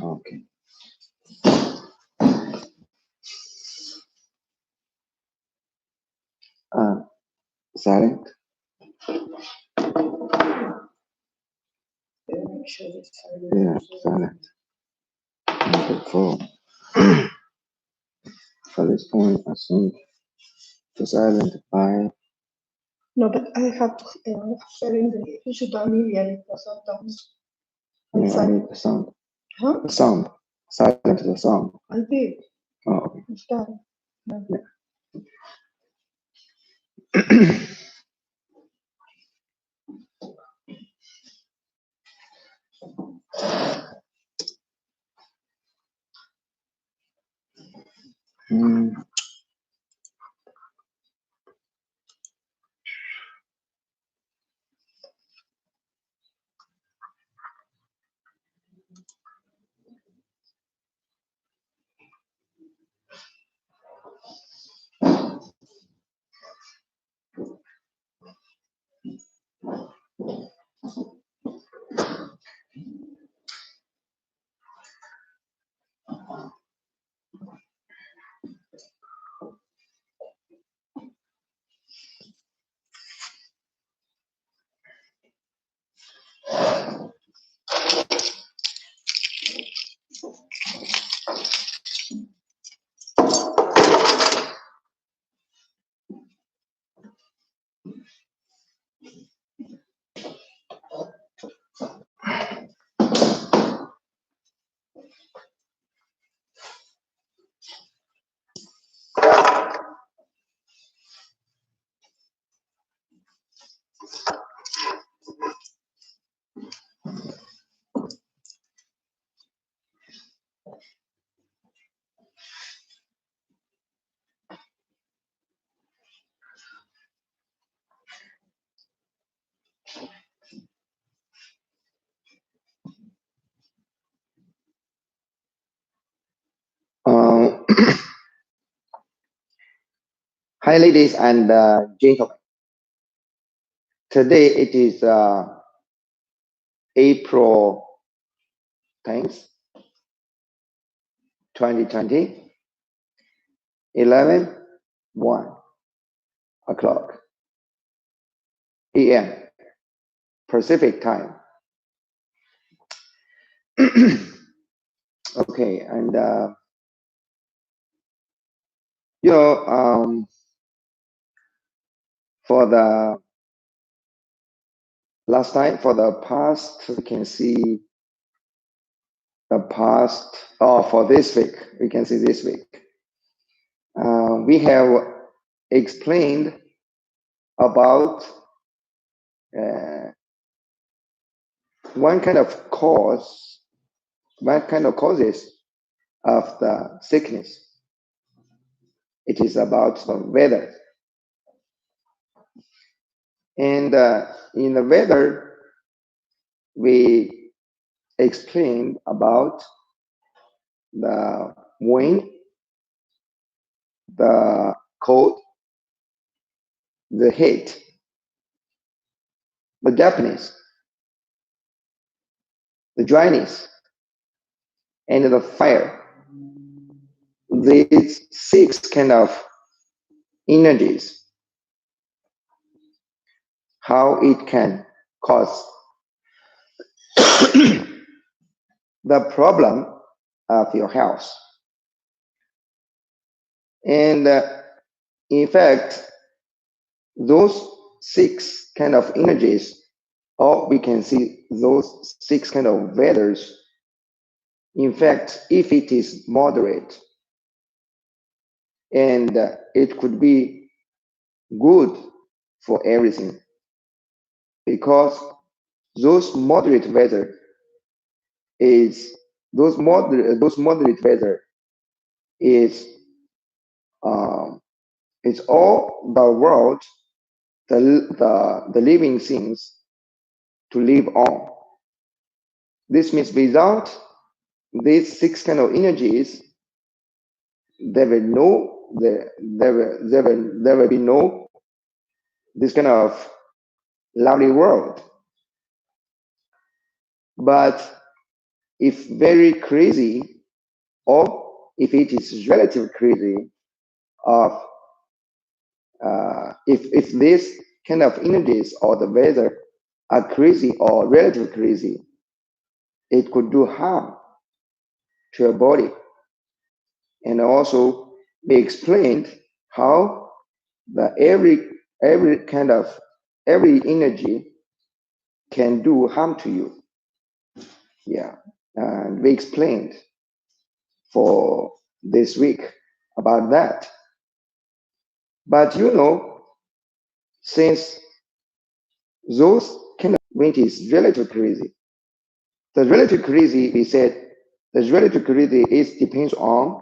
Okay. Silent. Yeah, silent. Okay, for this point, I think to silent by No, but I have to sharing the issue to immediately for sometimes. yeah, I need the sound. Huh? The sound. Silent the sound. I did. Oh, okay. It's done. Hmm. Um, Hi, ladies and gentlemen. Today it is April 10th, 2020, 1 o'clock a.m. Pacific time. Okay, and for the last time, for the past, we can see the past. Oh, for this week, we can see this week. We have explained about one kind of causes of the sickness. It is about the weather. And in the weather, we explained about the wind, the cold, the heat, the dampness, the dryness, and the fire. These 6 kind of energies, how it can cause the problem of your health. And in fact, those 6 kind of energies, or we can see those 6 kind of weathers. In fact, if it is moderate, and it could be good for everything, because those moderate weather is those moderate weather is it's all the world, the living things to live on. This means without these 6 kind of energies, there will be no this kind of lovely world. But if very crazy, or if it is relative crazy, of if this kind of energies or the weather are crazy or relative crazy, it could do harm to your body. And also we explained how the every kind of every energy can do harm to you. Yeah. And we explained for this week about that. But since those kind of wind is relative crazy, the relative crazy, we said, the relative crazy is depends on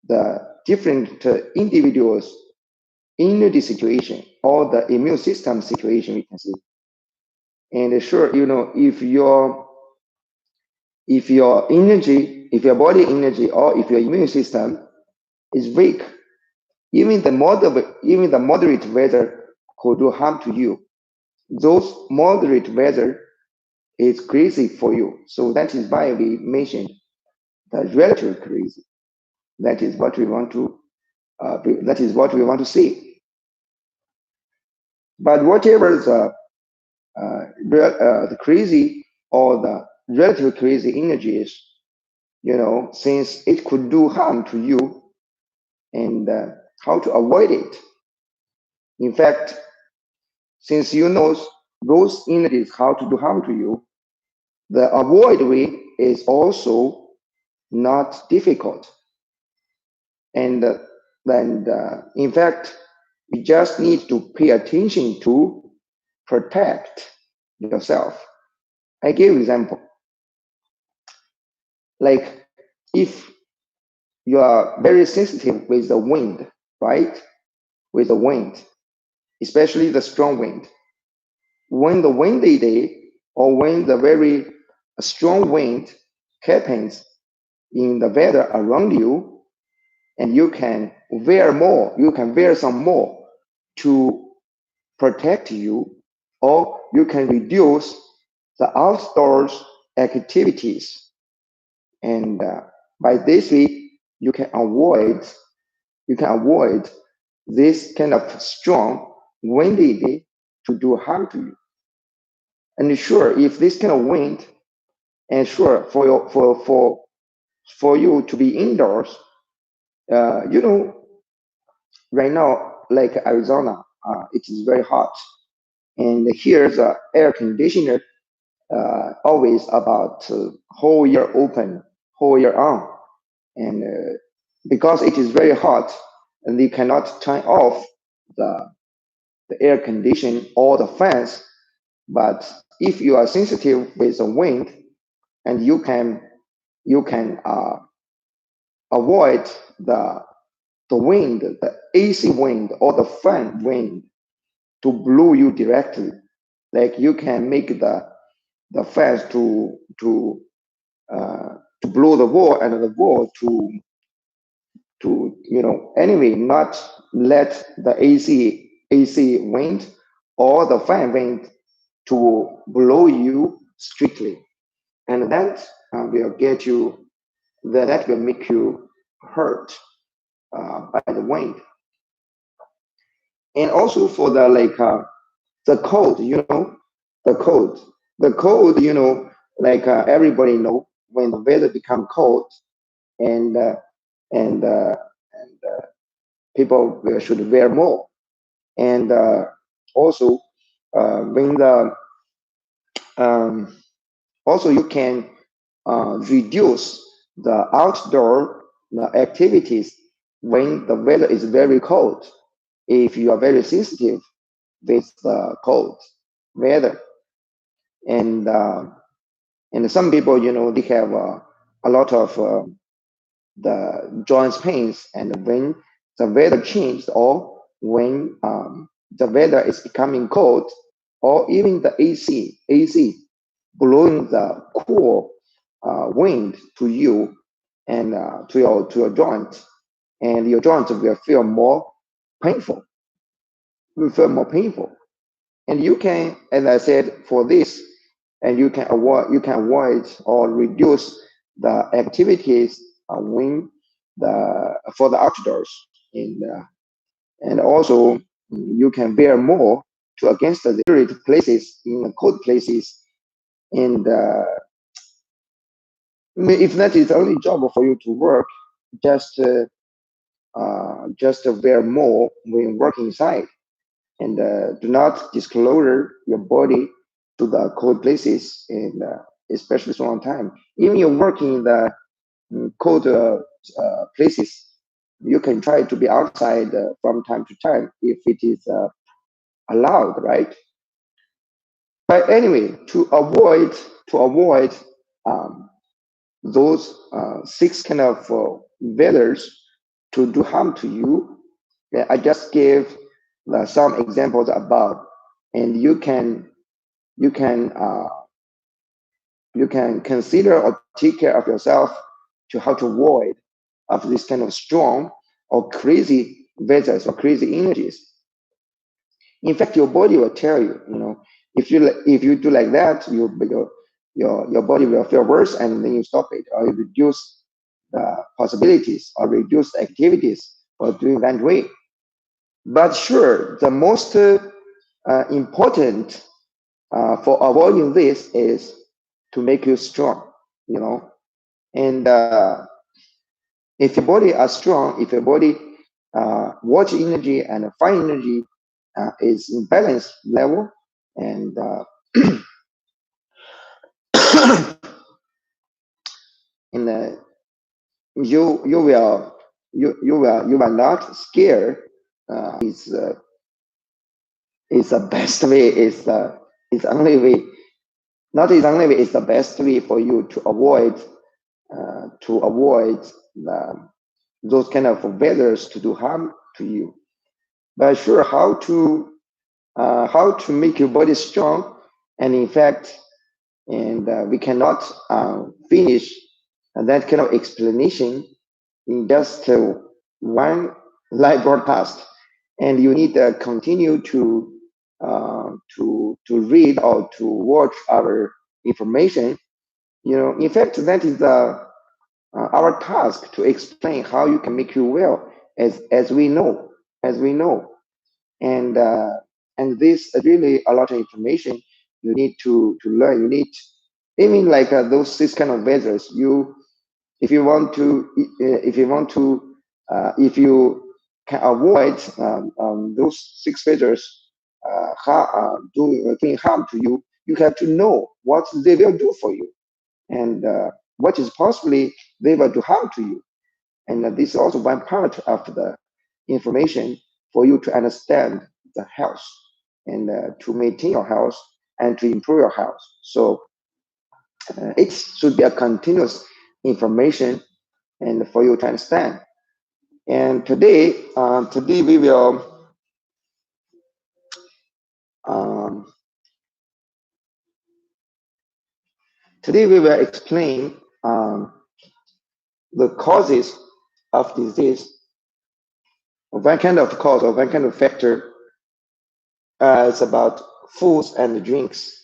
the different individuals' immunity situation or the immune system situation, we can see. And sure, if your energy, if your body energy, or if your immune system is weak, even the moderate weather could do harm to you. Those moderate weather is crazy for you. So that is why we mentioned the relative crazy. That is what we want to. That is what we want to see. But whatever the crazy or the relative crazy energy is, since it could do harm to you, and how to avoid it. In fact, since you know those energies how to do harm to you, the avoid way is also not difficult. And in fact, you just need to pay attention to protect yourself. I give example. Like if you are very sensitive with the wind, right? With the wind, especially the strong wind. When the windy day or when the very strong wind happens in the weather around you, and you can wear some more to protect you, or you can reduce the outdoors activities. And by this way, you can avoid this kind of strong windy day to do harm to you. And sure, if this kind of wind, and sure for you to be indoors, uh, you know, right now, like Arizona, it is very hot, and here's a air conditioner always about whole year open, whole year on, and because it is very hot, and you cannot turn off the the air condition or the fans. But if you are sensitive with the wind, and you can avoid the wind, the AC wind or the fan wind to blow you directly. Like you can make the fans to blow the wall, and the wall to anyway not let the AC wind or the fan wind to blow you strictly, and that will get you that will make you hurt by the wind. And also for the the cold, the cold, the cold, everybody know when the weather become cold, and and people should wear more. And also when the um, also you can reduce the outdoor activities when the weather is very cold, if you are very sensitive with cold weather. And some people, they have a lot of the joints pains, and when the weather changed, or when the weather is becoming cold, or even the AC blowing the cool wind to you, and to your joint, and your joints will feel more painful, will feel more painful. And you can, as I said, for this, and you can avoid or reduce the activities when the for the outdoors, and also you can bear more to against the arid places in the cold places. And if that is the only job for you to work, just wear more when working inside, and do not disclose your body to the cold places, and especially so long time. Even you're working in the cold places, you can try to be outside from time to time if it is allowed, right? But anyway, to avoid um, those six kind of weathers to do harm to you, I just gave some examples above, and you can you can consider or take care of yourself to how to avoid of this kind of strong or crazy weathers or crazy energies. In fact, your body will tell you, if you do like that, your body will feel worse, and then you stop it, or you reduce the possibilities or reduce the activities for doing that way. But sure, the most important for avoiding this is to make you strong, you know. And if your body are strong, if your body water energy and fire energy is in balance level, and and you will not scare. Is the best way. Is the only way. Not is the only way. Is the best way for you to avoid the, those kind of weathers to do harm to you. But sure, how to make your body strong, and in fact, and we cannot finish that kind of explanation in just one live broadcast, and you need to continue to read or to watch our information. In fact, that is our task to explain how you can make you well, as we know, and this really a lot of information you need to learn. You need, even like this kind of measures. If you want to, if you can avoid those six measures doing harm to you, you have to know what they will do for you, and what is possibly they will do harm to you. And this is also one part of the information for you to understand the health, and to maintain your health and to improve your health. So it should be a continuous information and for you to understand. And today um, we will explain the causes of disease, or one kind of cause or one kind of factor. It's about foods and drinks.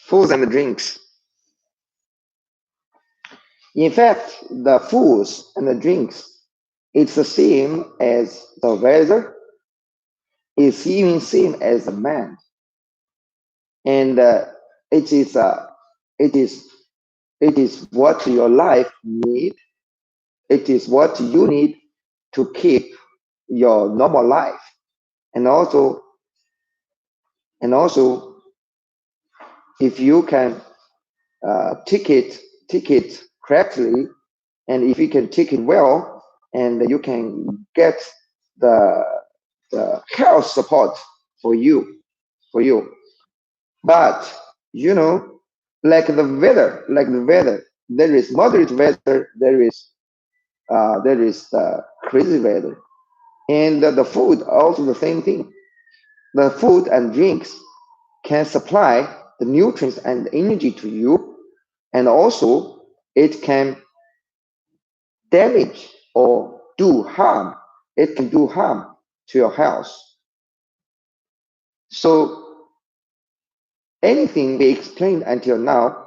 Foods and drinks. In fact, the foods and the drinks, it's the same as the weather. It's even same as the man, and it is it is it is what your life need. It is what you need to keep your normal life, and also if you can take it correctly, and if you can take it well, and you can get the health support for you. But you know, like the weather, there is moderate weather, there is crazy weather, and the food also the same thing. The food and drinks can supply the nutrients and energy to you, and also it can damage or do harm. It can do harm. to your house. So anything we explained until now,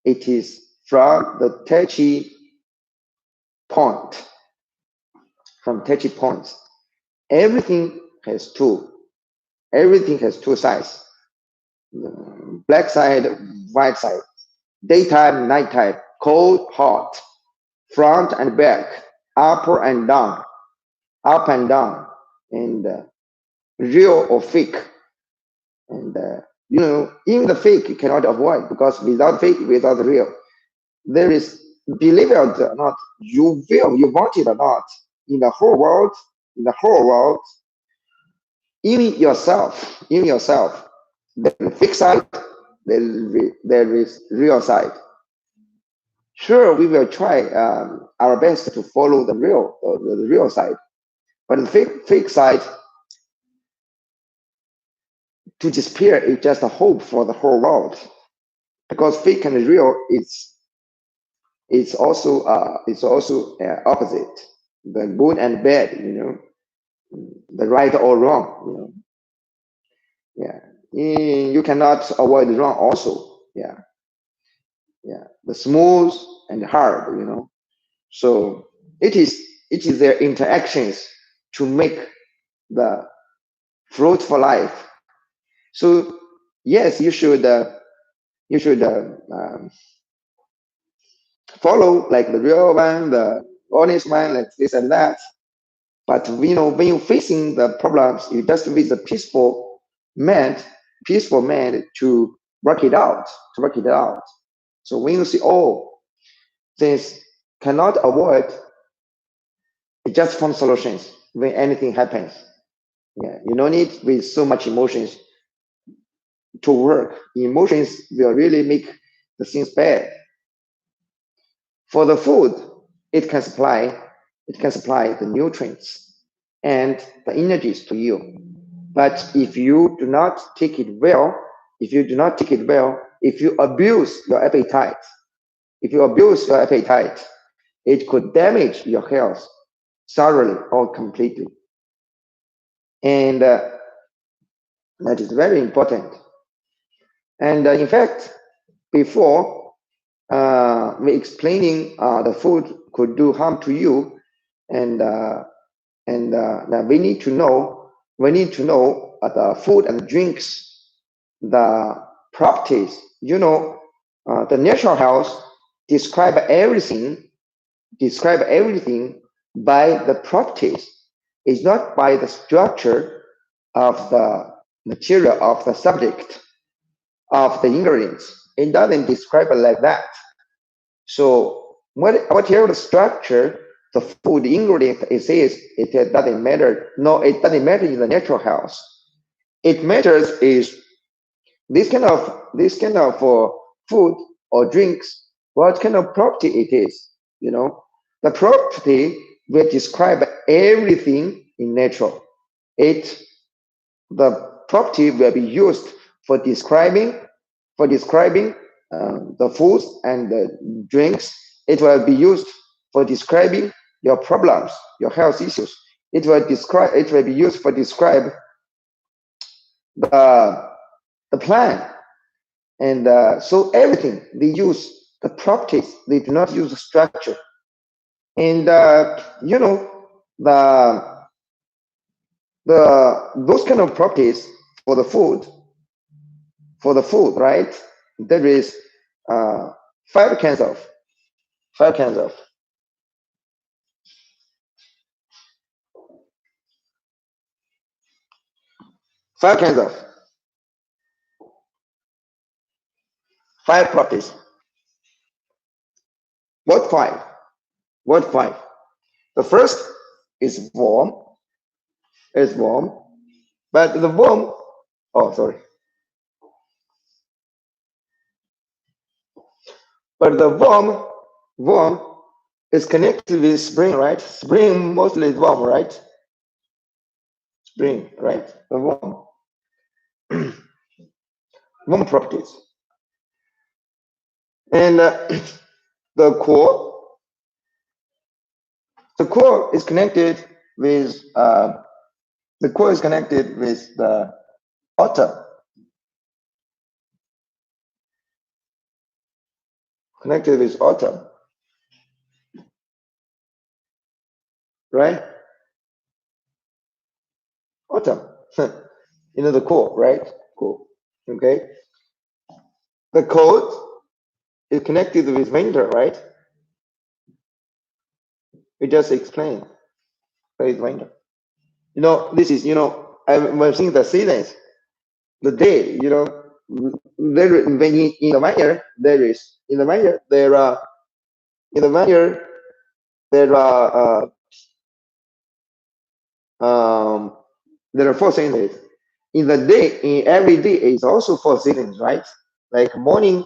it is from the touchy point, from touchy points. Everything has two. Everything has two sides. Black side, white side. Daytime, nighttime. Cold, hot. Front and back. Up and down. Up and down. And real or fake. And even the fake you cannot avoid, because without fake, without real, there is, believe it or not, you want it or not, in the whole world, even yourself, there is fake side, there is real side. Sure, we will try our best to follow the real side, but the fake side to disappear is just a hope for the whole world, because fake and real it's also opposite, the good and bad, the right or wrong, yeah. You cannot avoid wrong also, yeah, the smooth and hard, so it is their interactions to make the fruitful life. So yes, you should follow like the real one, the honest one, like this and that. But when you're facing the problems, you just with the peaceful mind to work it out, So when you see, this cannot avoid, you just find solutions when anything happens. Yeah, you don't need with so much emotions to work. Emotions will really make the things bad. For the food, it can supply the nutrients and the energies to you. But if you do not take it well, if you abuse your appetite, it could damage your health thoroughly or completely. And that is very important. And in fact, before we explaining the food could do harm to you, and now we need to know the food and drinks, the properties. The natural health describe everything by the properties. It's not by the structure of the material, of the subject, of the ingredients. It doesn't describe it like that. So whatever the structure, the food ingredient it says, it doesn't matter. No, it doesn't matter in the natural health. It matters is this kind of food or drinks, what kind of property it is. The property will describe everything in natural. The property will be used for describing the foods and the drinks. It will be used for describing your problems, your health issues. It will be used for describe the plan. And so everything, they use the properties, they do not use the structure. And those kind of properties for the food, right? There is 5 kinds of 5 kinds of 5 properties. What 5? The first is warm. But the warm, but the warm is connected with spring, right? Spring mostly is warm, right? Spring, right? The warm. Warm properties. And the core is connected with The core is connected with the atom. Connected with atom. Right? Atom. The core, right? Core. Okay. The code is connected with winter, right? We just explained. With winter. This is, I'm seeing the seasons, the day, there when in the 1 year there is in the 1 year there are in the 1 year there are there are 4 seasons. In the day, in every day is also 4 seasons, right? Like morning,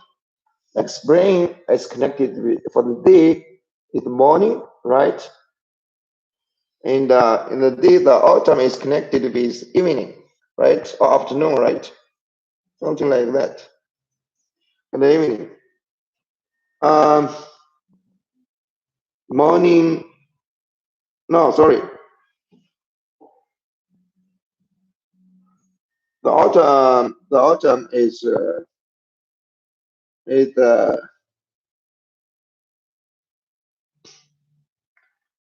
like spring is connected with for the day is morning, right? And in the day, the autumn is connected with evening, right? Or afternoon, right? Something like that. In the evening. Morning. No, sorry. The autumn is the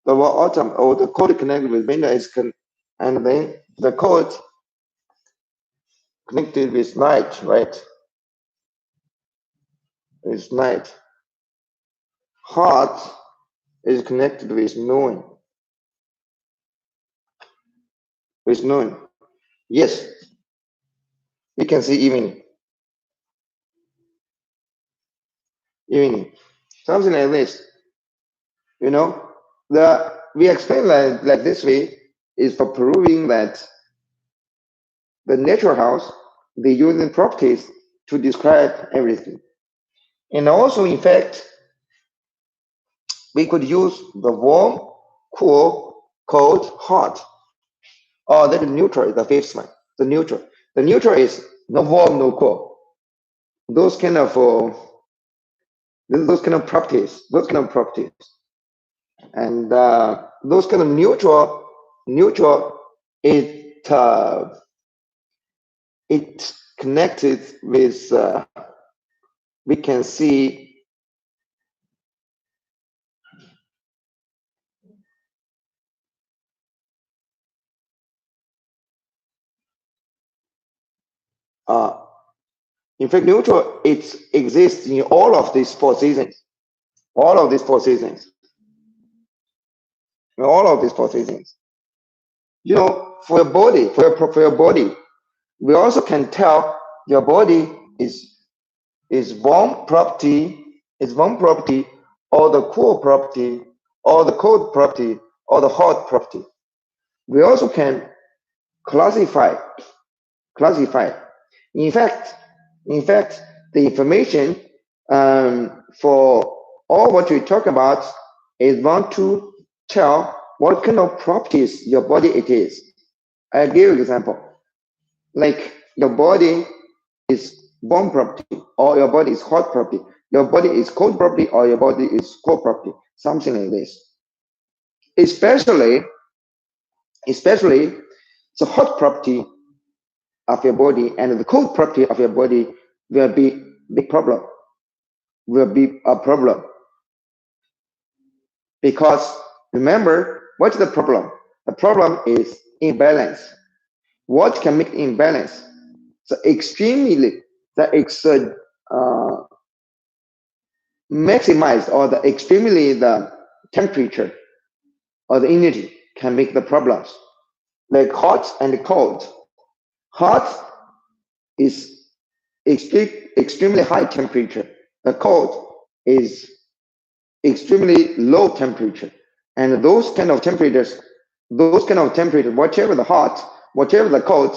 autumn or the code connected with winter is and then the code connected with night, right? It's night. Hot is connected with noon. With noon. Yes. You can see evening. Evening. Something like this. We explain like this way is for proving that the natural house, they using properties to describe everything. And also, in fact, we could use the warm, cool, cold, hot, or the neutral, the fifth one, the neutral. The neutral is no warm, no cool. Those kind of properties, and those kind of neutral, it's connected with. We can see. In fact, neutral it exists in all of these 4 seasons. All of these 4 seasons. All of these 4 seasons. For your body, for your body, we also can tell your body is warm property, or the cool property, or the cold property, or the hot property. We also can classify. In fact, the information for all what we talk about is want to tell what kind of properties your body it is. I'll give you an example. Like your body is warm property, or your body is hot property. Your body is cold property, or your body is cold property. Something like this. Especially the hot property of your body and the cold property of your body will be a problem. Because remember, what's the problem? The problem is imbalance. What can make imbalance? So maximized or the extremely the temperature or the energy can make the problems. Like hot and cold. Hot is extremely high temperature. The cold is extremely low temperature. And those kind of temperatures, whatever the hot, whatever the cold,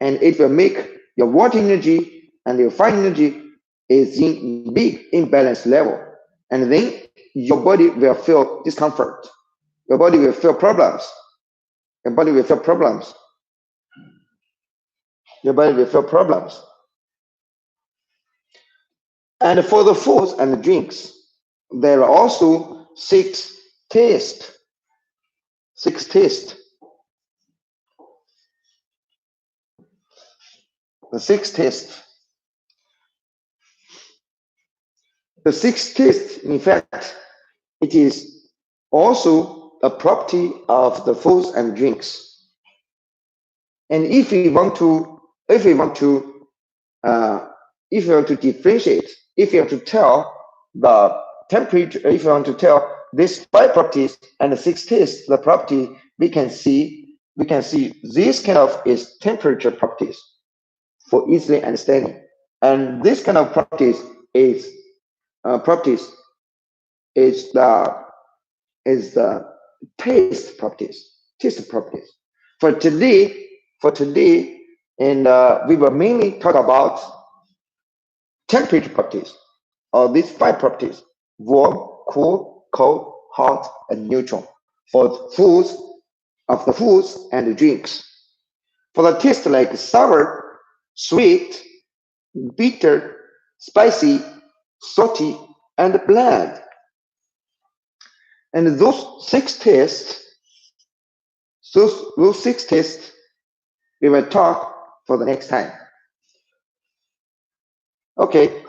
and it will make your water energy and your fire energy is in big imbalance level. And then your body will feel discomfort. Your body will feel problems. Your body will feel problems. And for the foods and the drinks, there are also 6 tastes. the sixth test. The sixth test, in fact, it is also a property of the foods and drinks. And if we want to differentiate, if you want to tell the temperature, if you want to tell these 5 properties and the 6 tests, the property we can see this kind of is temperature properties for easily understanding, and this kind of properties is the taste properties. For today, and we will mainly talk about temperature properties, or these 5 properties: warm, cool, cold, hot, and neutral, for the foods and the drinks. For the taste, like sour, sweet, bitter, spicy, salty, and bland. And those 6 tests, we will talk for the next time. Okay.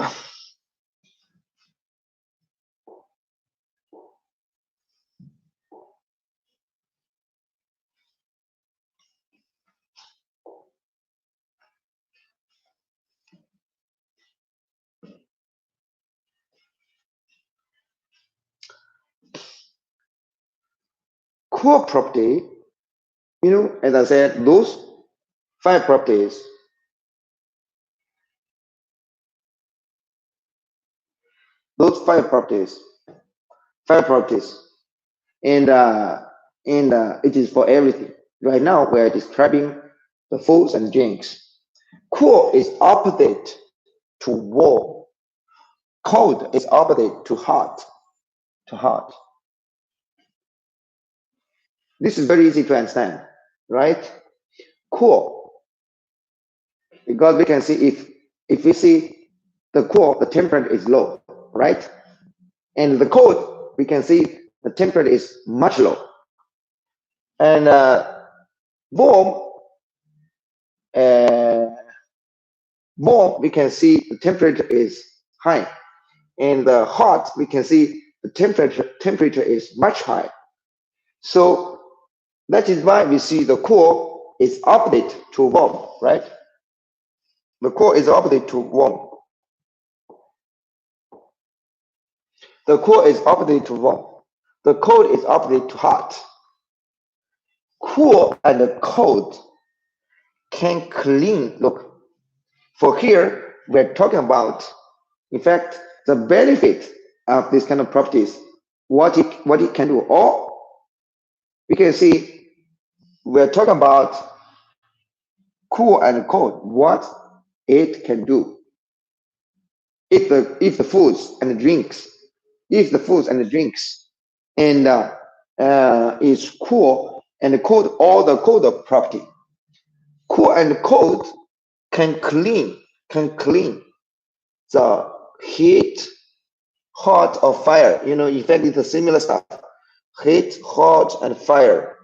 Core property, as I said, those 5 properties. Those 5 properties. And it is for everything. Right now, we are describing the foods and drinks. Cool is opposite to warm. Cold is opposite to hot. This is very easy to understand, right? Cool, because we can see if we see the cool, the temperature is low, right? And the cold, we can see the temperature is much low. And warm, we can see the temperature is high. And the hot, we can see the temperature is much high. So that is why we see the cool is opposite to warm, right? The cool is opposite to warm. The cool is opposite to warm. The cold is opposite to hot. Cool and cold can clean. Look, for here, we're talking about, in fact, the benefit of this kind of properties, what it can do. Or we can see we're talking about cool and cold, what it can do. If the foods and the drinks, and is cool and cold, all the cold property. Cool and cold can clean the heat, hot, or fire. In fact, it's a similar stuff. Heat, hot, and fire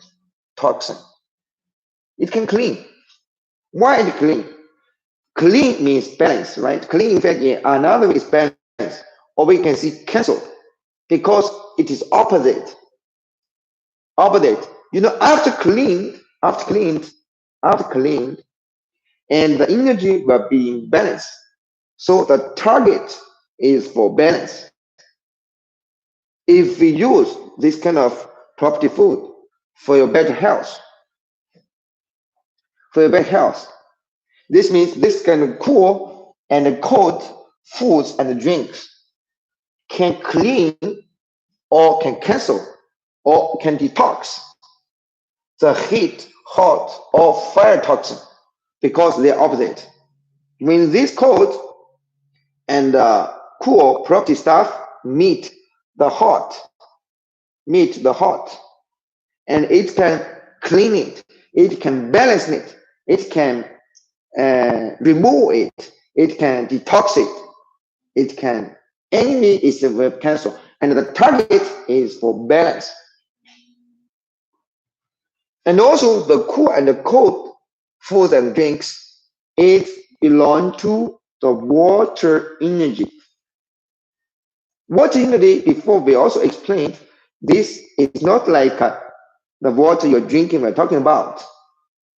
toxin. It can clean. Why it clean? Clean means balance, right? Clean, in fact, another is balance, or we can see cancel, because it is opposite. After cleaned, and the energy will be in balance. So the target is for balance. If we use this kind of property food for your better health, this means this kind of cool and cold foods and drinks can clean, or can cancel, or can detox the heat, hot, or fire toxin, because they're opposite. When this cold and cool property stuff meet the hot, and it can clean it, it can balance it, it can remove it, it can detox it can enemy is the cancel, and the target is for balance. And also the cool and the cold foods and drinks, it belong to the water energy. Water energy, before we also explained, this is not like the water you're drinking we're talking about.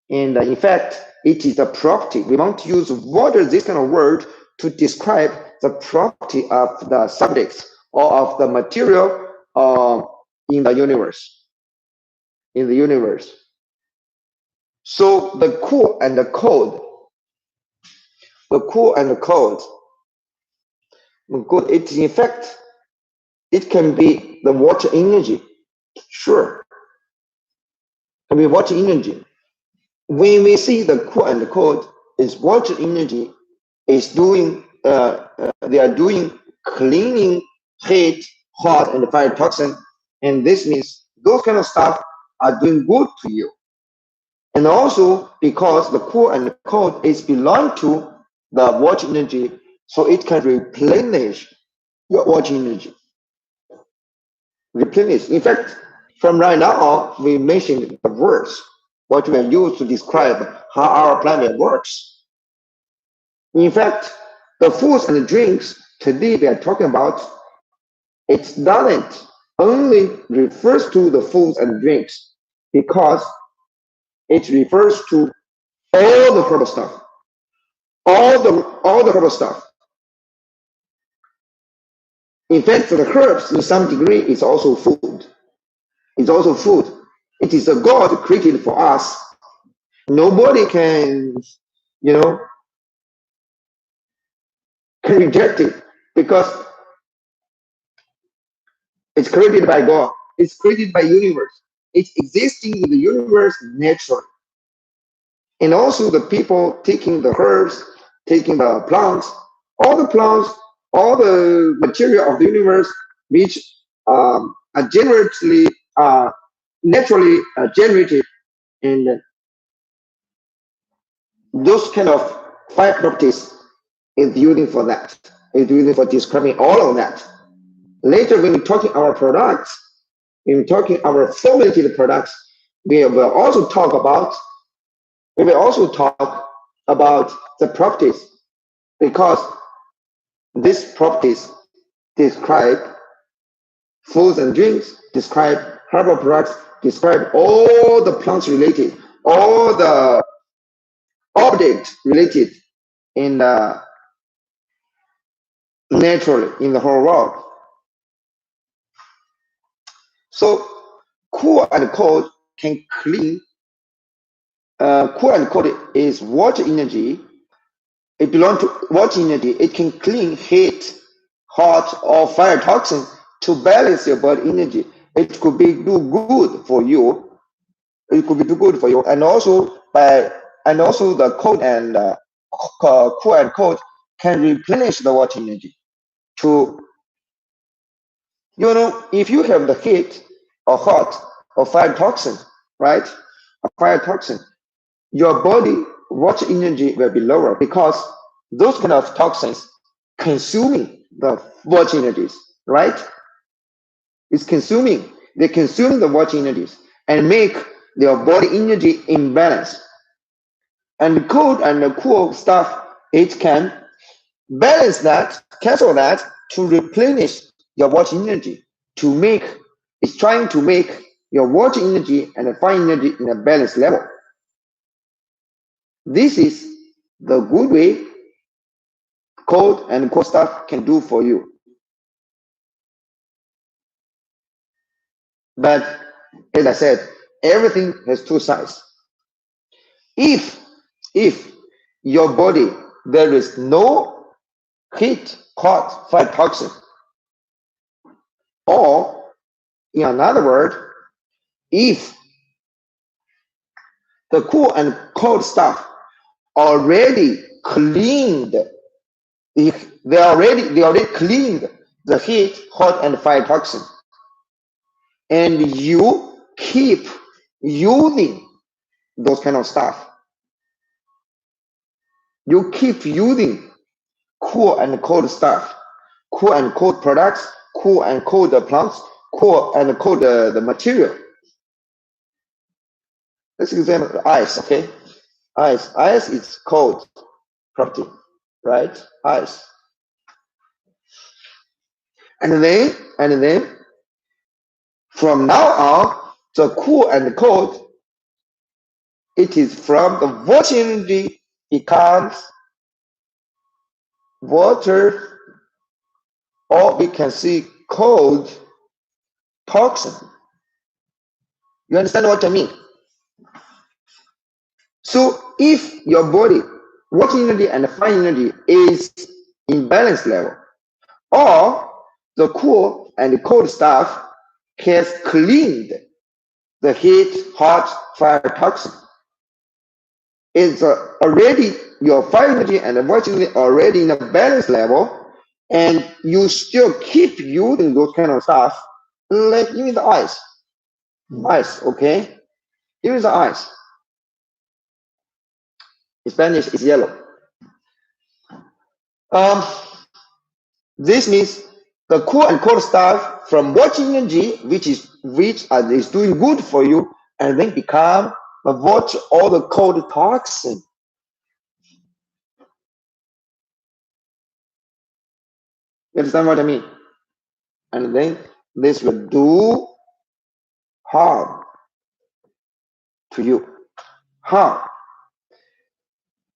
And in fact, it is a property. We want to use water, this kind of word, to describe the property of the subjects or of the material in the universe. In the universe. So the cool and the cold, it in fact, it can be the water energy. Sure, can be water energy. When we see the cool and the cold, is water energy is doing, they are doing cleaning, heat, hot, and fire toxin, and this means those kind of stuff are doing good to you. And also because the cool and the cold is belong to the water energy, so it can replenish your water energy. Replenish. In fact, from right now on, we mentioned the words, what we use to describe how our planet works. In fact, the foods and the drinks today we are talking about, it doesn't only refers to the foods and drinks because it refers to all the herbal stuff, all the herbal stuff. In fact, the herbs, in some degree, is also food. It's also food. It is a God created for us. Nobody can, can reject it because it's created by God. It's created by universe. It's existing in the universe naturally. And also the people taking the herbs, taking the plants, all the material of the universe, which are naturally generated, and those kind of five properties is using for that. Is using for describing all of that. Later, when we're talking our products, when we're talking our formulated products, we will also talk about the properties, because these properties describe foods and drinks, describe herbal products, describe all the plants related, all the objects related in the naturally in the whole world. So cool and cold can clean. Cool and cold is water energy. It belongs to water energy. It can clean heat, hot, or fire toxin to balance your body energy. It could be do good for you. It could be do good for you, and also the cold and cool and cold can replenish the water energy. To if you have the heat or hot or fire toxin, right? A fire toxin, your body water energy will be lower because those kind of toxins consuming the water energies, right? They're consuming the water energies and make their body energy imbalance. And the cold and the cool stuff, it can balance that, cancel that to replenish your water energy, it's trying to make your water energy and the fire energy in a balanced level. This is the good way cold and cool stuff can do for you. But as I said, everything has two sides. If your body there is no heat, hot, fire toxin, or in another word, if the cool and cold stuff already cleaned, they already cleaned the heat, hot, and fire toxin, and you keep using those kind of stuff. You keep using cool and cold stuff, cool and cold products, cool and cold plants, cool and cold the material. Let's examine ice, okay? Ice is cold property, right? Ice. And then from now on, the cool and cold, it is from the water energy becomes water, or we can see cold toxin. You understand what I mean? So if your body, water energy and fire energy is in balance level, or the cool and cold stuff has cleaned the heat, hot, fire toxin, it's already your fire energy and water energy already in a balance level, and you still keep using those kind of stuff, like even the ice, okay? Even the ice. In Spanish is yellow. This means the cool and cold stuff from water energy, which is doing good for you, and then become the water or the cold toxin. You understand what I mean? And then this will do harm to you. Harm.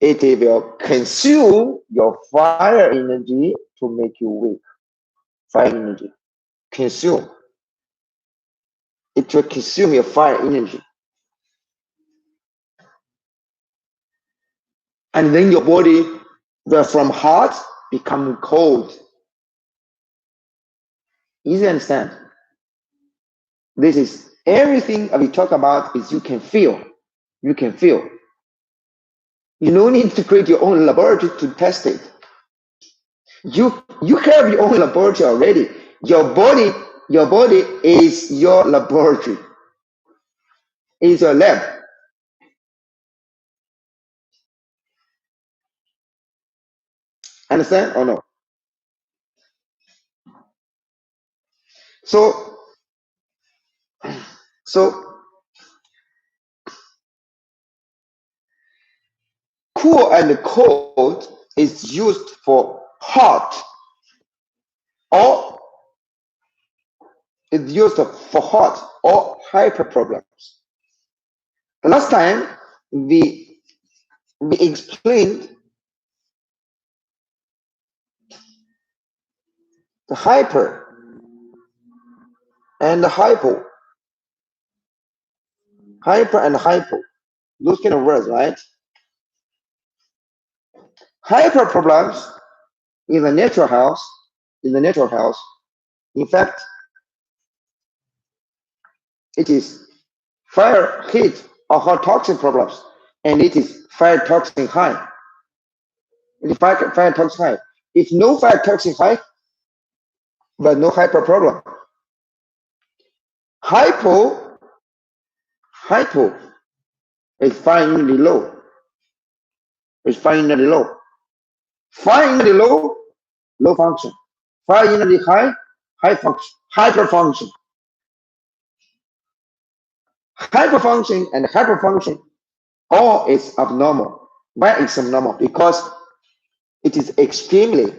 It will consume your fire energy to make you weak. Fire energy. Consume. It will consume your fire energy. And then your body will from hot become cold. Easy to understand. This is everything we talk about is you can feel. You can feel. You don't need to create your own laboratory to test it. You have your own laboratory already. Your body is your laboratory. Is your lab. Understand or no? So cool and cold is used for hot, or it's used for hot or hyper problems. Last time we explained the hyper and the hypo. Hyper and hypo. Those kind of words, right? Hyper problems in the natural health, in fact, it is fire, heat, or hot toxin problems, and it is fire toxin high. It is fire toxin high. It's no fire toxin high, but no hyper problem. Hypo is fire energy low. It's fire energy low. Fire energy low, low function. Fire energy high, high function, hyper function. Hyperfunction and hyperfunction, all is abnormal. Why is abnormal? Because it is extremely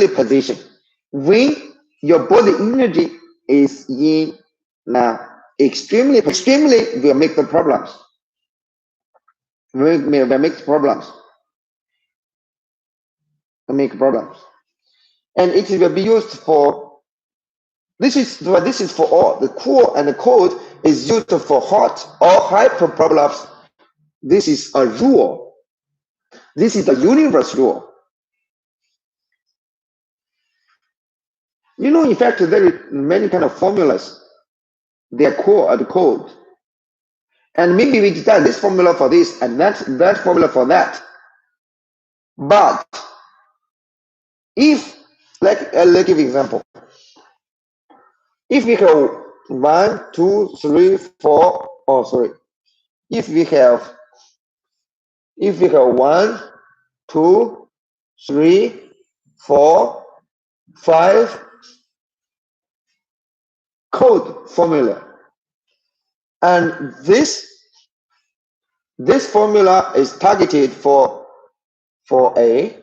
positioned. When your body energy is in extremely will make the problems. Will make problems. And it will be used for. This is for all. The cool and the cold is used for hot or hyper problems. This is a rule. This is a universe rule. You know, in fact, there are many kind of formulas. They are cool and cold. And maybe we design this formula for this and that formula for that. But if, let's give an example. If we have 1, 2, 3, 4, oh sorry. If we have 1, 2, 3, 4, 5 code formula, and this This formula is targeted for A.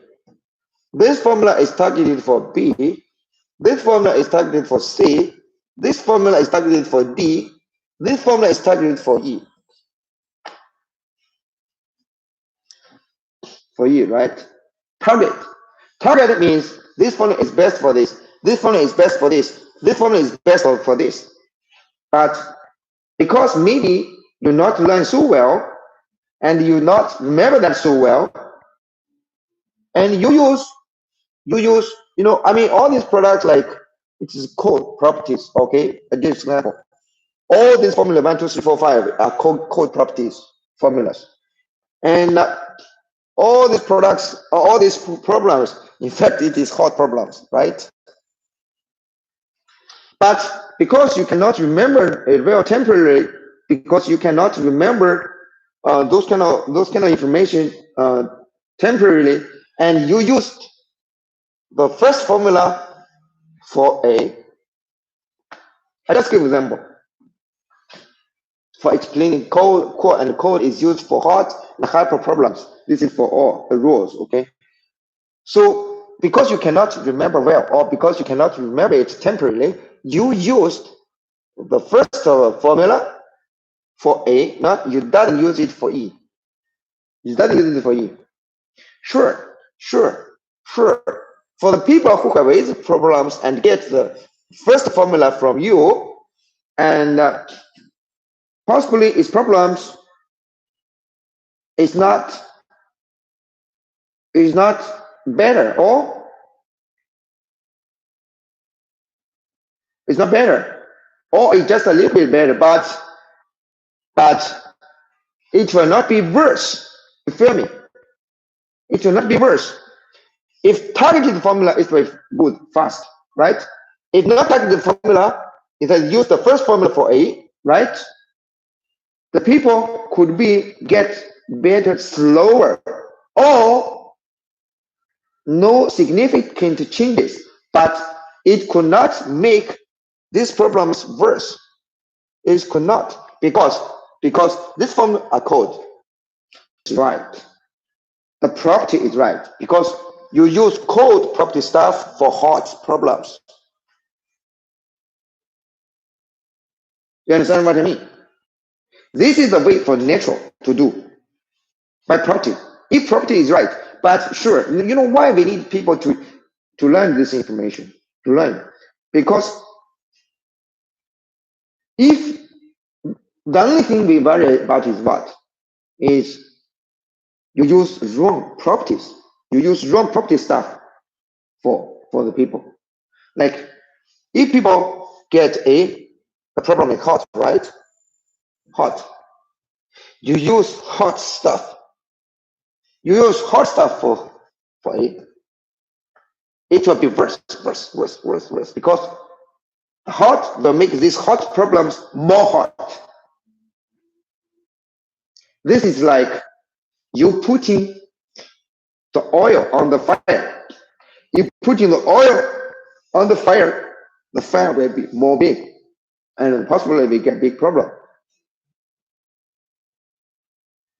This formula is targeted for B. This formula is targeted for C. This formula is targeted for D. This formula is targeted for E. For E, right? Target. Target means this formula is best for this. This formula is best for this. This formula is best for this. But because maybe you not learn so well, and you not remember that so well, and you use, I mean, all these products, like, it is code properties, okay? I give example. All these formula 1, 2, 3, 4, 5 are code properties formulas, and all these products, all these problems, in fact, it is hot problems, right? But because you cannot remember it very temporarily, because you cannot remember those kind of information temporarily, and you used the first formula for A. I just give an example for explaining code, and code is used for hot and hyper problems. This is for all the rules, okay? So because you cannot remember well, or because you cannot remember it temporarily, you used the first formula for A. You don't use it for E. You don't use it for E. Sure. For the people who have raised problems and get the first formula from you, and possibly its problems is not better, or it's not better, or it's just a little bit better, but it will not be worse. You feel me? It will not be worse. If targeted formula is very good, fast, right? If not targeted formula, it has used the first formula for A, right? The people could get better slower, or no significant changes, but it could not make these problems worse. It could not, because this formula code is right. The property is right, because you use code property stuff for hot problems. You understand what I mean? This is the way for natural to do by property. If property is right, but sure, you know why we need people to learn this information, to learn? Because if the only thing we worry about is what? Is you use wrong properties. You use wrong property stuff for the people. Like, if people get the problem is hot, right? Hot. You use hot stuff. You use hot stuff for A. It will be worse, because hot will make these hot problems more hot. This is like you putting the oil on the fire. You putting the oil on the fire will be more big, and possibly we get big problem.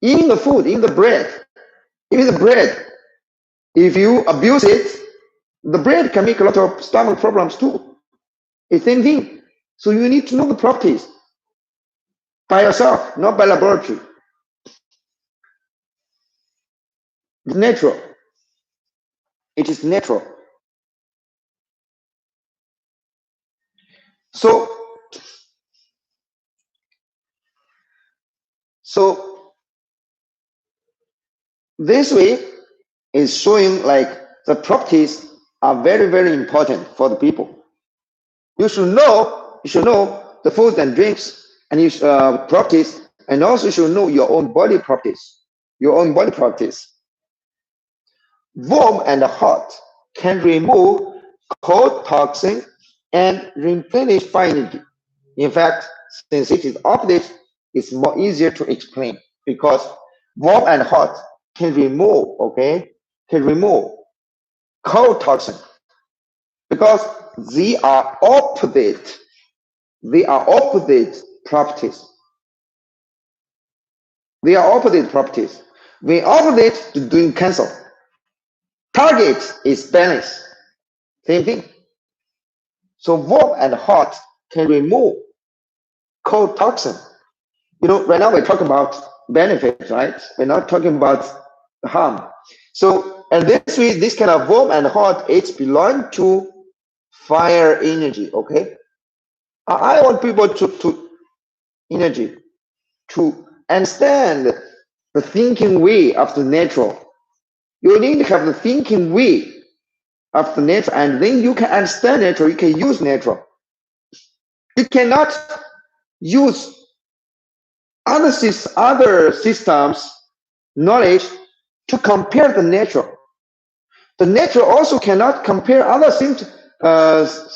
Eating the food, eating the bread, if you abuse it, the bread can make a lot of stomach problems too. It's the same thing. So you need to know the properties by yourself, not by laboratory. It's natural. It is natural. So this way is showing like the properties are very, very important for the people. You should know the foods and drinks and properties, and also you should know your own body properties. Warm and hot can remove cold toxin and replenish fire energy. In fact, since it is opposite, it's more easier to explain, because warm and hot can remove cold toxin, because they are opposite properties. They are opposite properties. When opposite to doing cancel. Target is balance. Same thing. So warm and hot can remove cold toxin. Right now we're talking about benefits, right? We're not talking about harm. So, and this way, this kind of warm and hot, it's belong to fire energy, okay? I want people to energy, to understand the thinking way of the natural. You need to have the thinking way of the natural, and then you can understand natural, you can use natural. You cannot use other systems knowledge to compare the natural. The natural also cannot compare other system. Also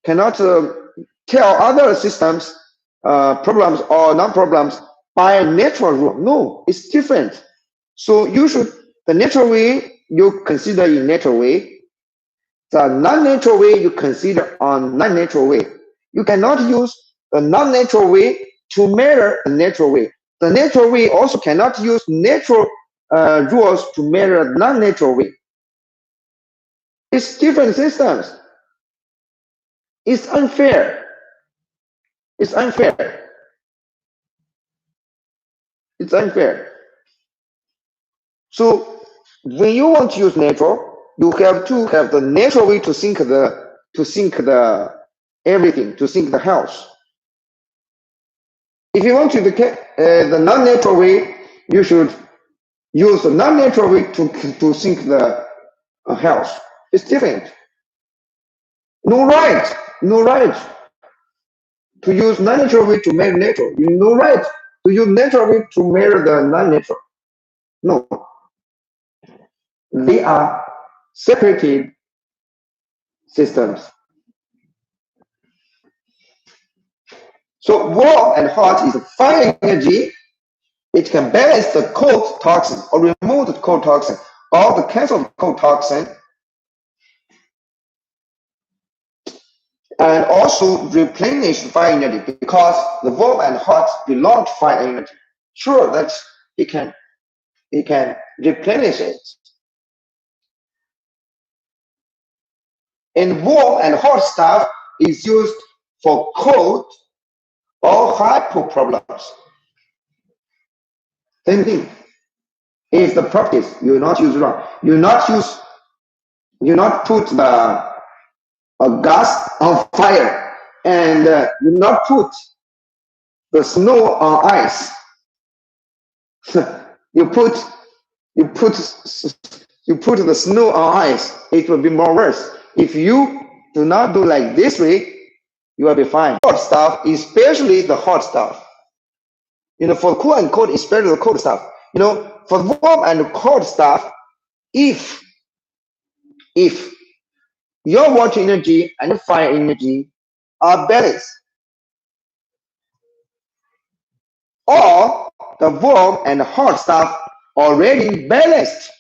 cannot tell other systems problems or non-problems by natural rule. No, it's different. So the natural way you consider in natural way. The non-natural way you consider on non-natural way. You cannot use the non-natural way to measure the natural way. The natural way also cannot use natural rules to measure non-natural way. It's different systems. It's unfair. It's unfair. It's unfair. So when you want to use natural, you have to have the natural way to think the everything, to think the house. If you want to the non-natural way, you should use the non-natural way to think the house. It's different. No right to use non-natural way to measure natural. No right to use natural way to measure the non-natural. No. They are separated systems. So warm and hot is fire energy. It can balance the cold toxin or remove the cold toxin or the cancel the cold toxin, and also replenish fire energy, because the warm and hot belong to fire energy. Sure, that it can replenish it. And warm and hot stuff is used for cold or hypo problems. Same thing. If the practice you not use wrong, you not put the gas on fire, and you not put the snow on ice. you put the snow on ice, it will be more worse. If you do not do like this way, you will be fine. Hot stuff, especially the hot stuff. For cool and cold, especially the cold stuff. For warm and cold stuff, if your water energy and fire energy are balanced, or the warm and hot stuff already balanced,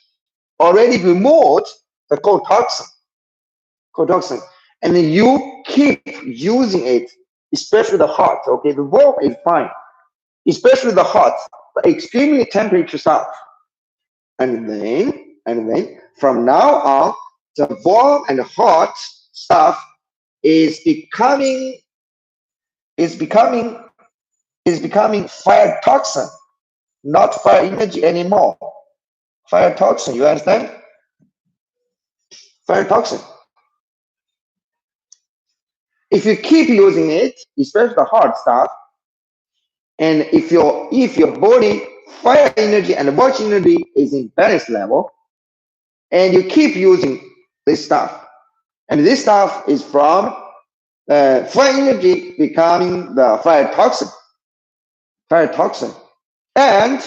already removed the cold toxin, and then you keep using it, especially the hot. Okay, the warm is fine, especially the hot, but extremely temperature stuff. And then from now on, the warm and hot stuff is becoming fire toxin, not fire energy anymore. Fire toxin, you understand? Fire toxin. If you keep using it, especially the hard stuff, and if your body fire energy and water energy is in balance level, and you keep using this stuff, and this stuff is from fire energy becoming the fire toxin, and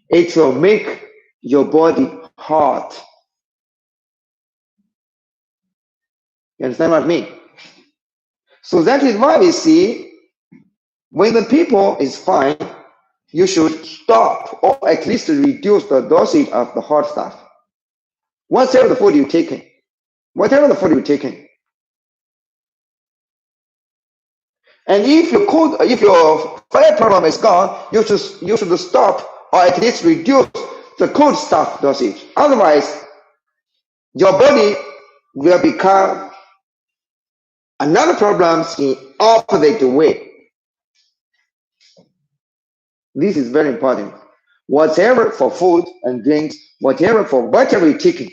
it will make your body hot. You understand what I mean? So that is why we see, when the people is fine, you should stop or at least reduce the dosage of the hot stuff. Whatever the food you're taking, And if your fire problem is gone, you should stop or at least reduce the cold stuff dosage. Otherwise, your body will become another problem in opposite way. This is very important. Whatever for food and drinks, whatever you're taking,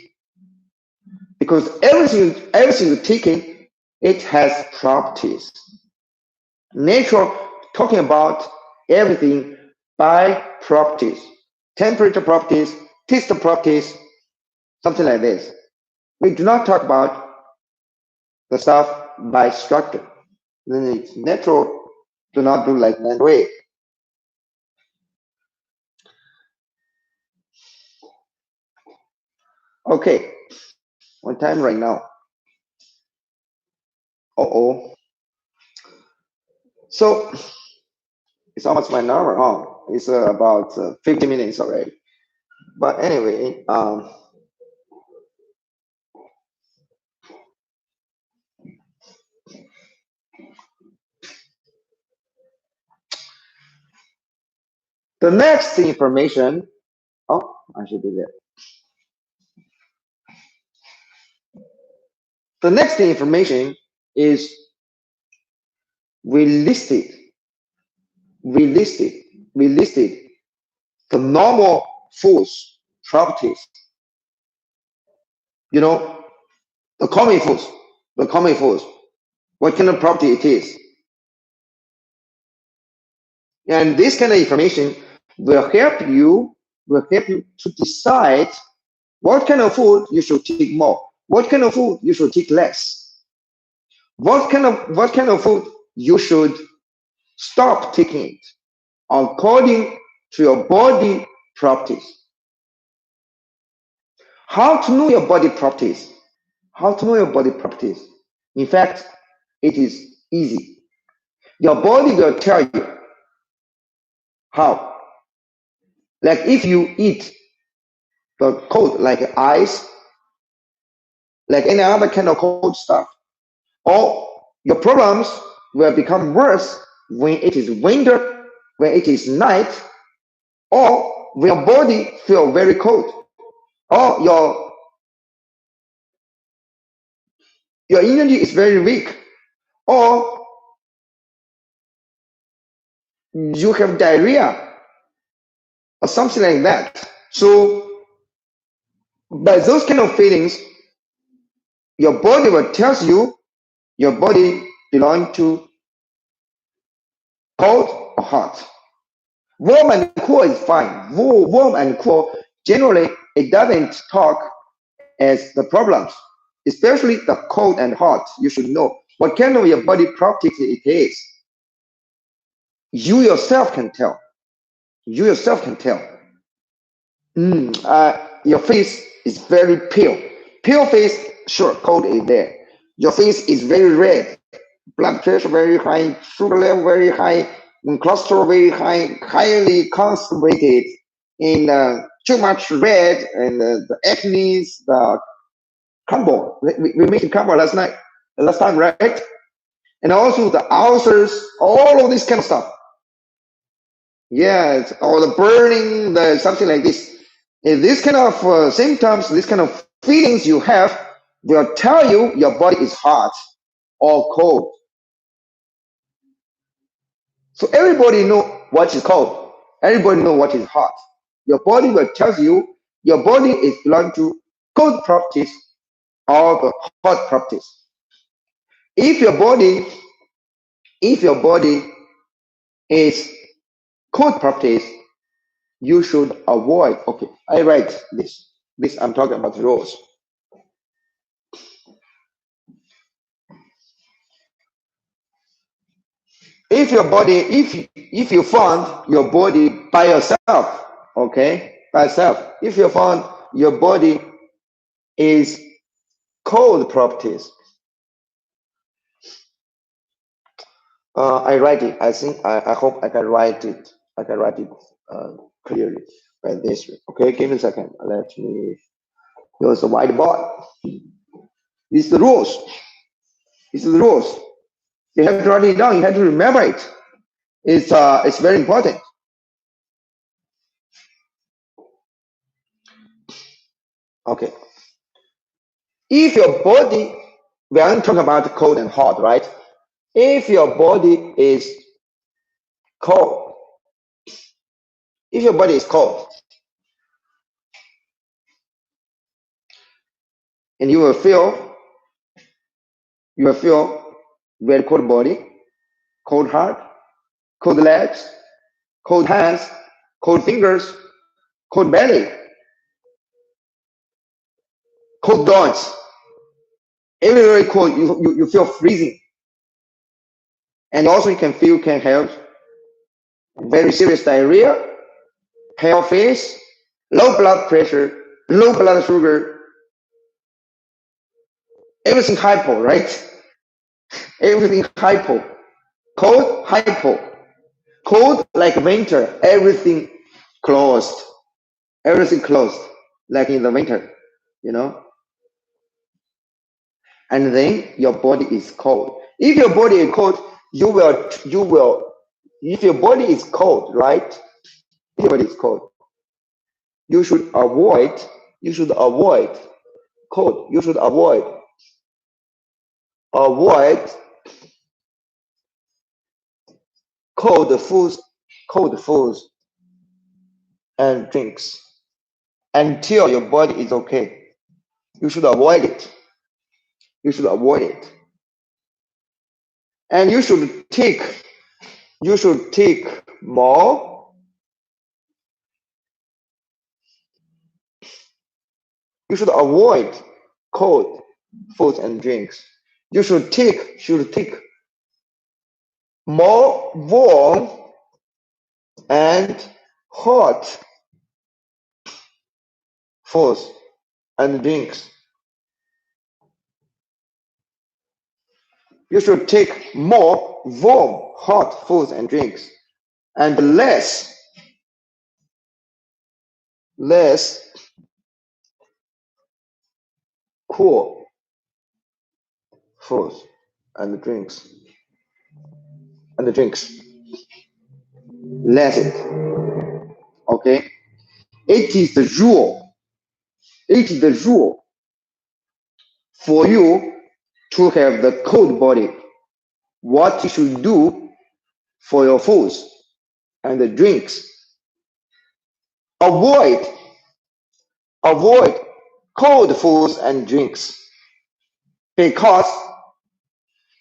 because everything you're taking, it has properties. Nature talking about everything by properties, temperature properties, taste properties, something like this. We do not talk about the stuff by structure. Then it's natural to not do like that way. Okay, what time right now? Uh-oh. So it's almost 1 hour. Oh, it's about 50 minutes already. But anyway, the next information. Oh, I should be there. The next information is we listed the normal foods properties. You know, the common foods, what kind of property it is. And this kind of information will help you to decide what kind of food you should take more, what kind of food you should take less, what kind of food you should stop taking it according to your body properties. How to know your body properties? In fact, it is easy. Your body will tell you how. Like if you eat the cold, like ice, like any other kind of cold stuff, or your problems will become worse when it is winter, when it is night, or when your body feel very cold, or your immunity is very weak, or you have diarrhea or something like that. So by those kind of feelings, your body will tell you your body belongs to cold or hot. Warm and cool is fine. Warm and cool, generally, it doesn't talk as the problems, especially the cold and hot. You should know what kind of your body property it is. You yourself can tell. Your face is very pale. Pale face, sure, cold is there. Your face is very red. Blood pressure very high, sugar level very high, and cholesterol very high, highly concentrated in too much red, and the acne, the crumble. We made crumble last time, right? And also the ulcers, all of this kind of stuff. Yeah, or the burning, the something like this. And this kind of symptoms, this kind of feelings you have will tell you your body is hot or cold. So everybody know what is cold. Everybody know what is hot. Your body will tell you your body is belong to cold properties or the hot properties. If your body is cold properties, you should avoid. Okay, I write this. This I'm talking about rules. If your body, if you found your body by yourself, okay, by yourself, if you found your body is cold properties, I write it. I think I hope I can write it. Clearly by this way. Okay, give me a second. Let me use the whiteboard. These are the rules. You have to write it down. You have to remember it. It's very important. Okay. If your body, we are talking about cold and hot, right? If your body is cold, if your body is cold, and you will feel very cold body, cold heart, cold legs, cold hands, cold fingers, cold belly, cold joints. Everywhere cold, you feel freezing. And also you can have very serious diarrhea, pale face, low blood pressure, low blood sugar, everything hypo, right? Everything hypo. Cold, hypo. Cold like winter, everything closed. Everything closed, like in the winter, you know? And then your body is cold. If your body is cold, you will, if your body is cold, right? If your body is cold, you should avoid cold. You should avoid cold foods and drinks until your body is okay. You should avoid it. You should avoid it. And you should take more. You should avoid cold foods and drinks. You should take more warm and hot foods and drinks. You should take more warm, hot foods and drinks, and less cool foods and drinks. Less it. Okay? It is the rule. It is the rule for you to have the cold body. What you should do for your foods and the drinks. Avoid cold foods and drinks, because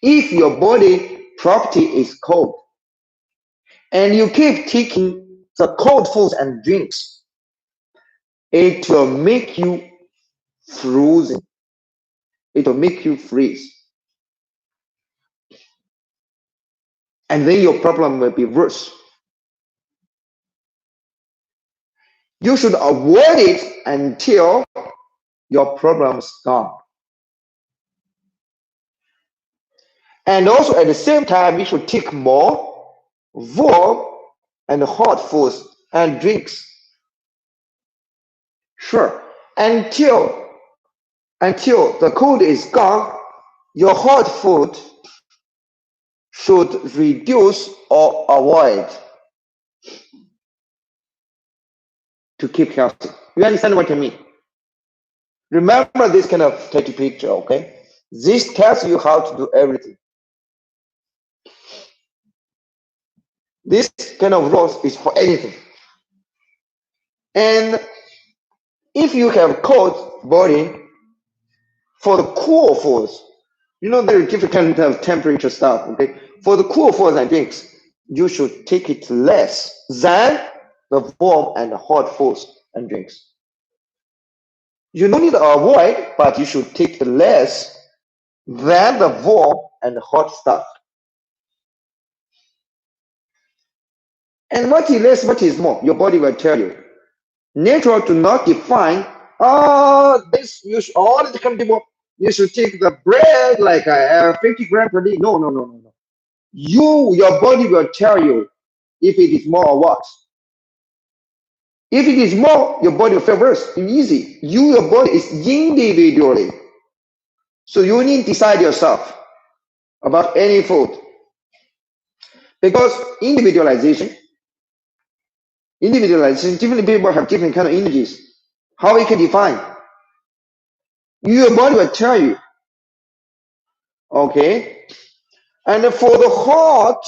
if your body property is cold and you keep taking the cold foods and drinks, it will make you frozen. It will make you freeze. And then your problem will be worse. You should avoid it until your problem is gone. And also at the same time, you should take more warm and hot foods and drinks. Sure, until the cold is gone, your hot food should reduce or avoid to keep healthy. You understand what I mean? Remember this kind of pretty picture, okay? This tells you how to do everything. This kind of rules is for anything. And if you have cold body, for the cool foods, you know there are different kinds of temperature stuff, okay? For the cool foods and drinks, you should take it less than the warm and hot foods and drinks. You don't need to avoid, but you should take less than the warm and hot stuff. And what is less, what is more? Your body will tell you. Nature do not define, this you should all the come people, you should take the bread like 50 grams per day. No. Your body will tell you if it is more or what. If it is more, your body will feel worse. Easy. Your body is individually. So you need to decide yourself about any food. Because individualization, different people have different kind of energies. How we can define? Your body will tell you. Okay? And for the heart,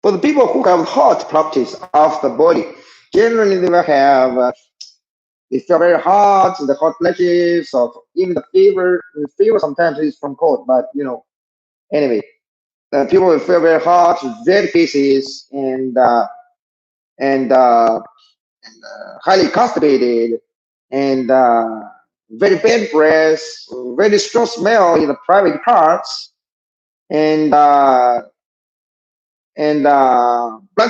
for the people who have heart properties of the body, generally they will have, they feel very hot, the hot flashes, or even the fever. The fever sometimes is from cold, but anyway, people will feel very hot, red faces, and highly constipated, and very bad breath, very strong smell in the private parts, and blood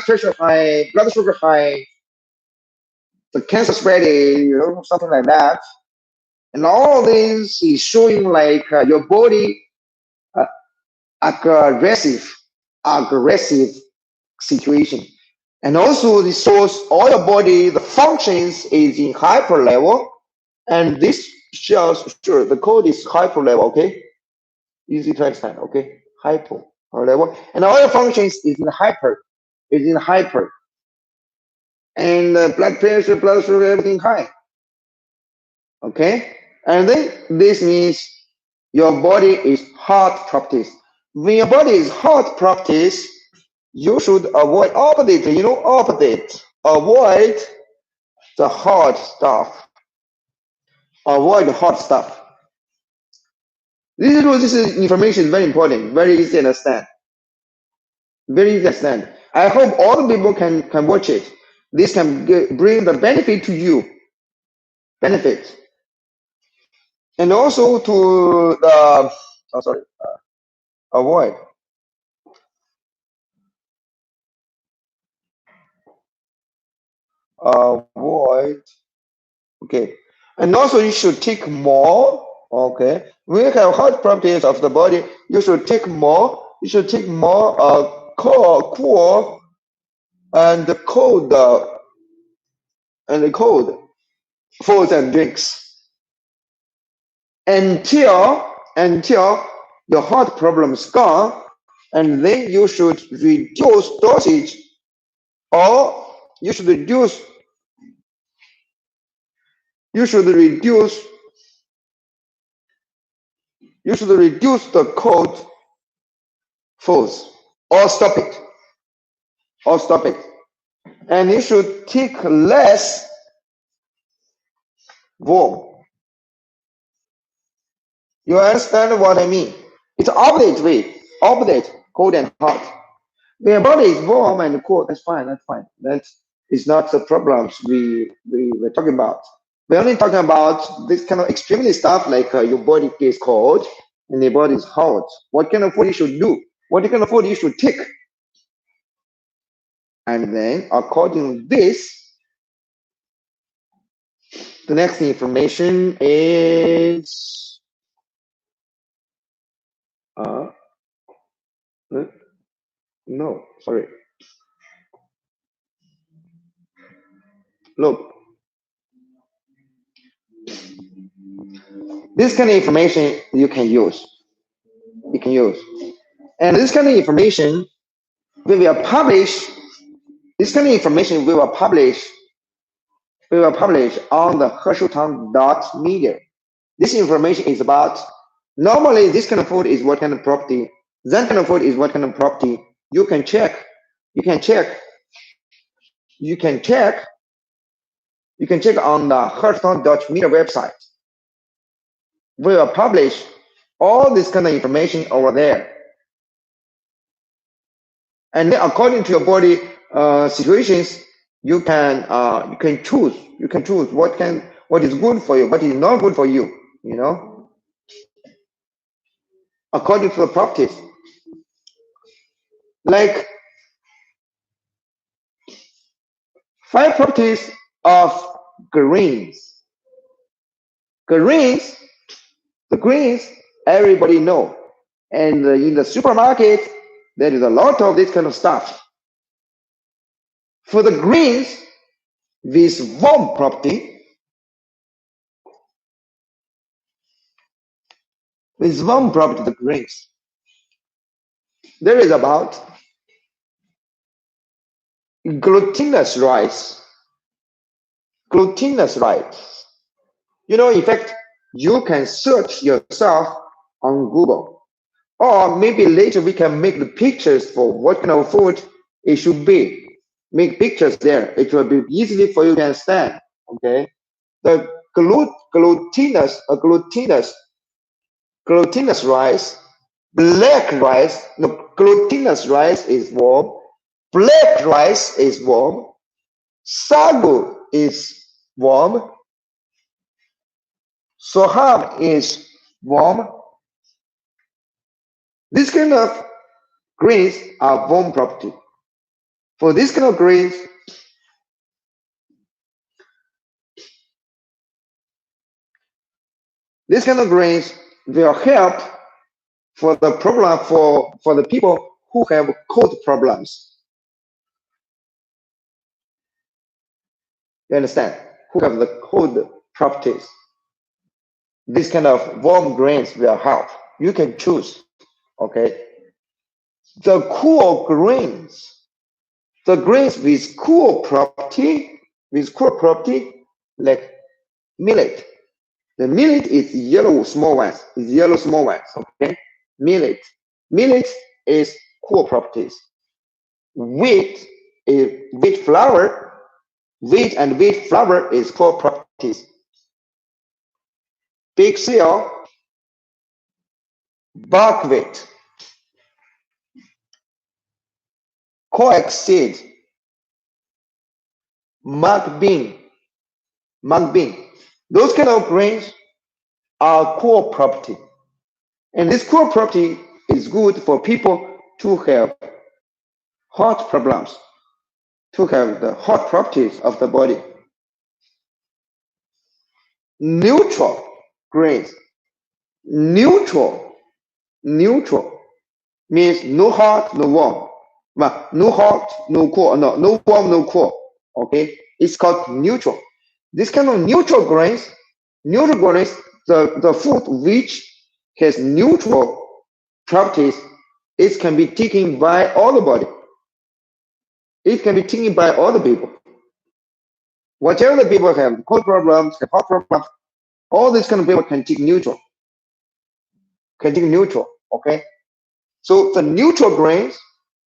pressure high, blood sugar high, the cancer spreading, something like that. And all this is showing like your body uh, aggressive situation. And also this shows all your body, the functions is in hyper level. And this shows, sure, the code is hyper level, okay? Easy to understand, okay? Hyper level. And all your functions is in hyper. And blood pressure, blood sugar, everything high. Okay? And then this means your body is hot properties. When your body is hot properties, you should avoid opposite, opposite. Avoid the hot stuff. Avoid the hot stuff. This information is very important, very easy to understand. Very easy to understand. I hope all the people can watch it. This can bring the benefit to you. Benefit. And also to the, avoid. Avoid. Okay. And also you should take more. Okay. When you have hot properties of the body, you should take more. You should take more cool and cold foods and drinks until your heart problem is gone, and then you should reduce dosage, or you should reduce the cold foods, or stop it, and you should take less warm. You understand what I mean? It's opposite way, cold and hot. When your body is warm and cold, that's fine. That is not the problems we're talking about. We're only talking about this kind of extremely stuff like your body gets cold and your body is hot. What kind of food you should do? What kind of food you should take? And then according to this, the next information is no, sorry. Look, this kind of information you can use. And this kind of information we will publish. This kind of information we will publish on the HerschelTown.media. This information is about, normally this kind of food is what kind of property, that kind of food is what kind of property. You can check on the HerschelTown.media website. We will publish all this kind of information over there. And then according to your body situations, you can choose what is good for you, what is not good for you, according to the properties. Like 5 properties of greens. The greens everybody know, and in the supermarket there is a lot of this kind of stuff. For the greens with warm property, the greens, there is about glutinous rice. Glutinous rice. In fact, you can search yourself on Google. Or maybe later we can make the pictures for what kind of food it should be. Make pictures there. It will be easy for you to understand. Okay. The glutinous rice, black rice. No, glutinous rice is warm. Black rice is warm. Sagu is warm. Soham is warm. This kind of grains are warm property. For this kind of grains, will help for the problem for the people who have cold problems. You understand? Who have the cold properties. This kind of warm grains will help. You can choose. Okay. The cool grains, the grains with cool property, like millet. The millet is yellow small ones. Okay. Millet is cool properties. Wheat flour. Wheat and wheat flour is cool properties. Big seal, buckwheat, coax seed, mung bean. Those kind of grains are cool property. And this cool property is good for people to have hot problems, to have the hot properties of the body. Neutral grains. Neutral means no hot, no warm. Well, no hot, no cool, no warm, no cool. Okay, it's called neutral. This kind of neutral grains, the food which has neutral properties, it can be taken by all the body. It can be taken by all the people. Whatever the people have cold problems, have hot problems, all these kind of people can take neutral. Okay? So the neutral grains,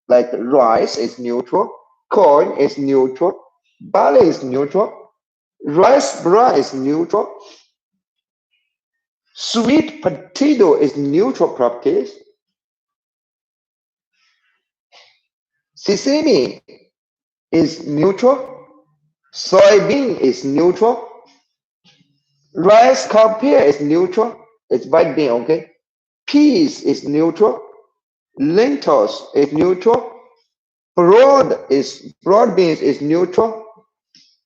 like rice is neutral, corn is neutral, barley is neutral, rice bran is neutral, sweet potato is neutral properties, sesame is neutral, soybean is neutral, rice cowpea is neutral, it's white bean, okay? Peas is neutral, lentils is neutral, broad beans is neutral,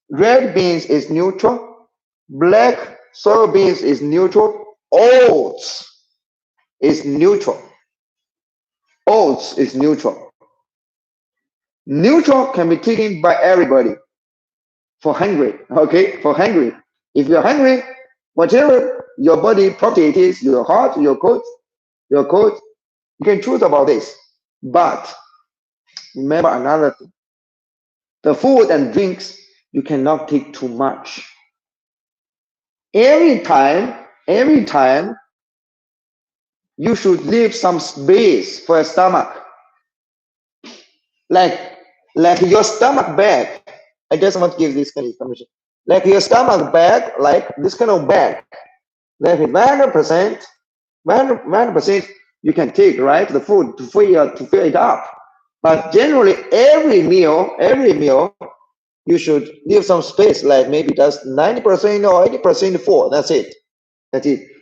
red beans is neutral, black soybeans is neutral, oats is neutral. Neutral can be taken by everybody for hungry, okay? For hungry. If you're hungry, whatever your body property it is, your hot, your cold, you can choose about this. But remember another thing. The food and drinks, you cannot take too much. Every time, you should leave some space for your stomach. Like your stomach bag. I just want to give this kind of information. Like your stomach bag, like this kind of bag. Like 100% you can take, right? The food to fill it up. But generally, every meal, you should leave some space, like maybe just 90% or 80% full. That's it.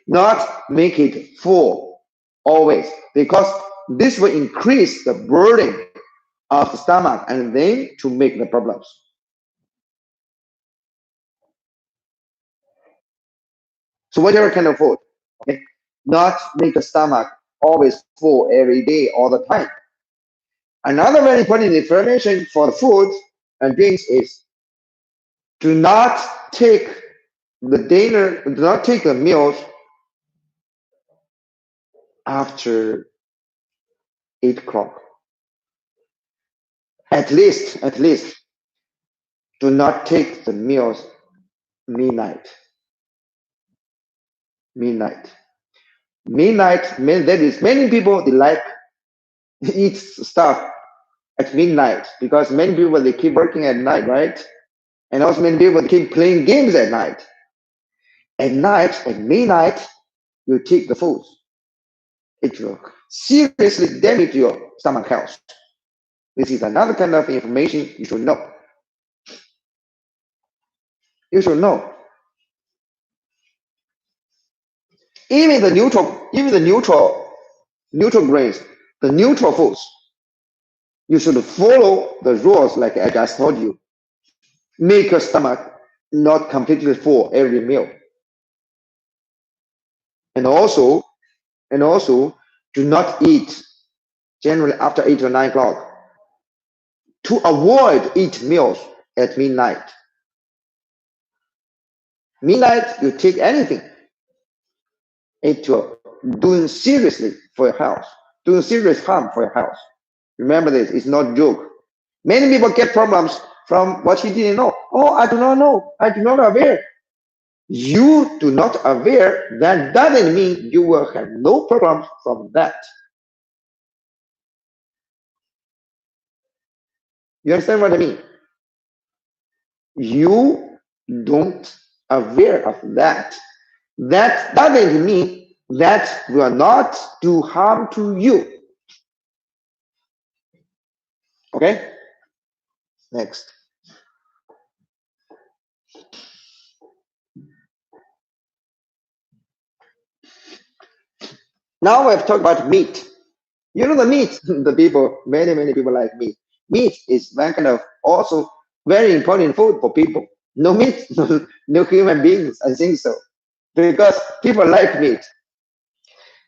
Not make it full always, because this will increase the burden of the stomach and then to make the problems. So whatever kind of food, okay, not make the stomach always full every day, all the time. Another very important information for food and drinks is do not take the meals after 8 o'clock. At least do not take the meals midnight. Midnight. Midnight, there is many people they like eat stuff at midnight because many people they keep working at night, right? And also many people keep playing games at night. At night, at midnight, you take the food. It will seriously damage your stomach health. This is another kind of information you should know. You should know. Even the neutral grains, the neutral foods, you should follow the rules like I just told you. Make your stomach not completely full every meal. And also, do not eat generally after 8 or 9 o'clock. To avoid eat meals at midnight. Midnight, you take anything. It will doing seriously for your health, doing serious harm for your health. Remember this, it's not a joke. Many people get problems from what he didn't know. Oh, I do not know. I do not aware. You do not aware, that doesn't mean you will have no problem from that. You understand what I mean? You don't aware of that. That doesn't mean that will not do harm to you. Okay? Next. Now I've talked about meat. You know the meat, many people like meat. Meat is one kind of also very important food for people. No meat, no human beings, I think so. Because people like meat.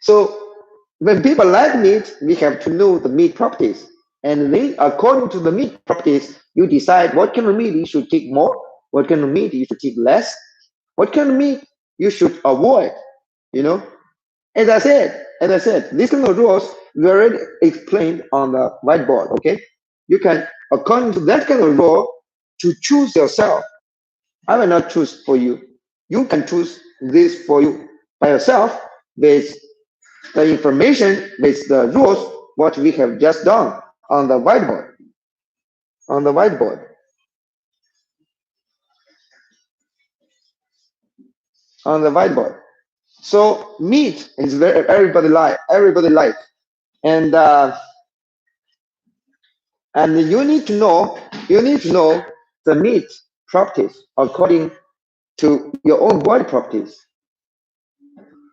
So when people like meat, we have to know the meat properties. And then according to the meat properties, you decide what kind of meat you should take more, what kind of meat you should take less, what kind of meat you should avoid, you know. As I said, these kind of rules we already explained on the whiteboard, okay? You can, according to that kind of rule, to choose yourself. I will not choose for you. You can choose this for you by yourself with the information, with the rules, what we have just done on the whiteboard. On the whiteboard. On the whiteboard. So meat is very everybody like. And you need to know the meat properties according to your own body properties.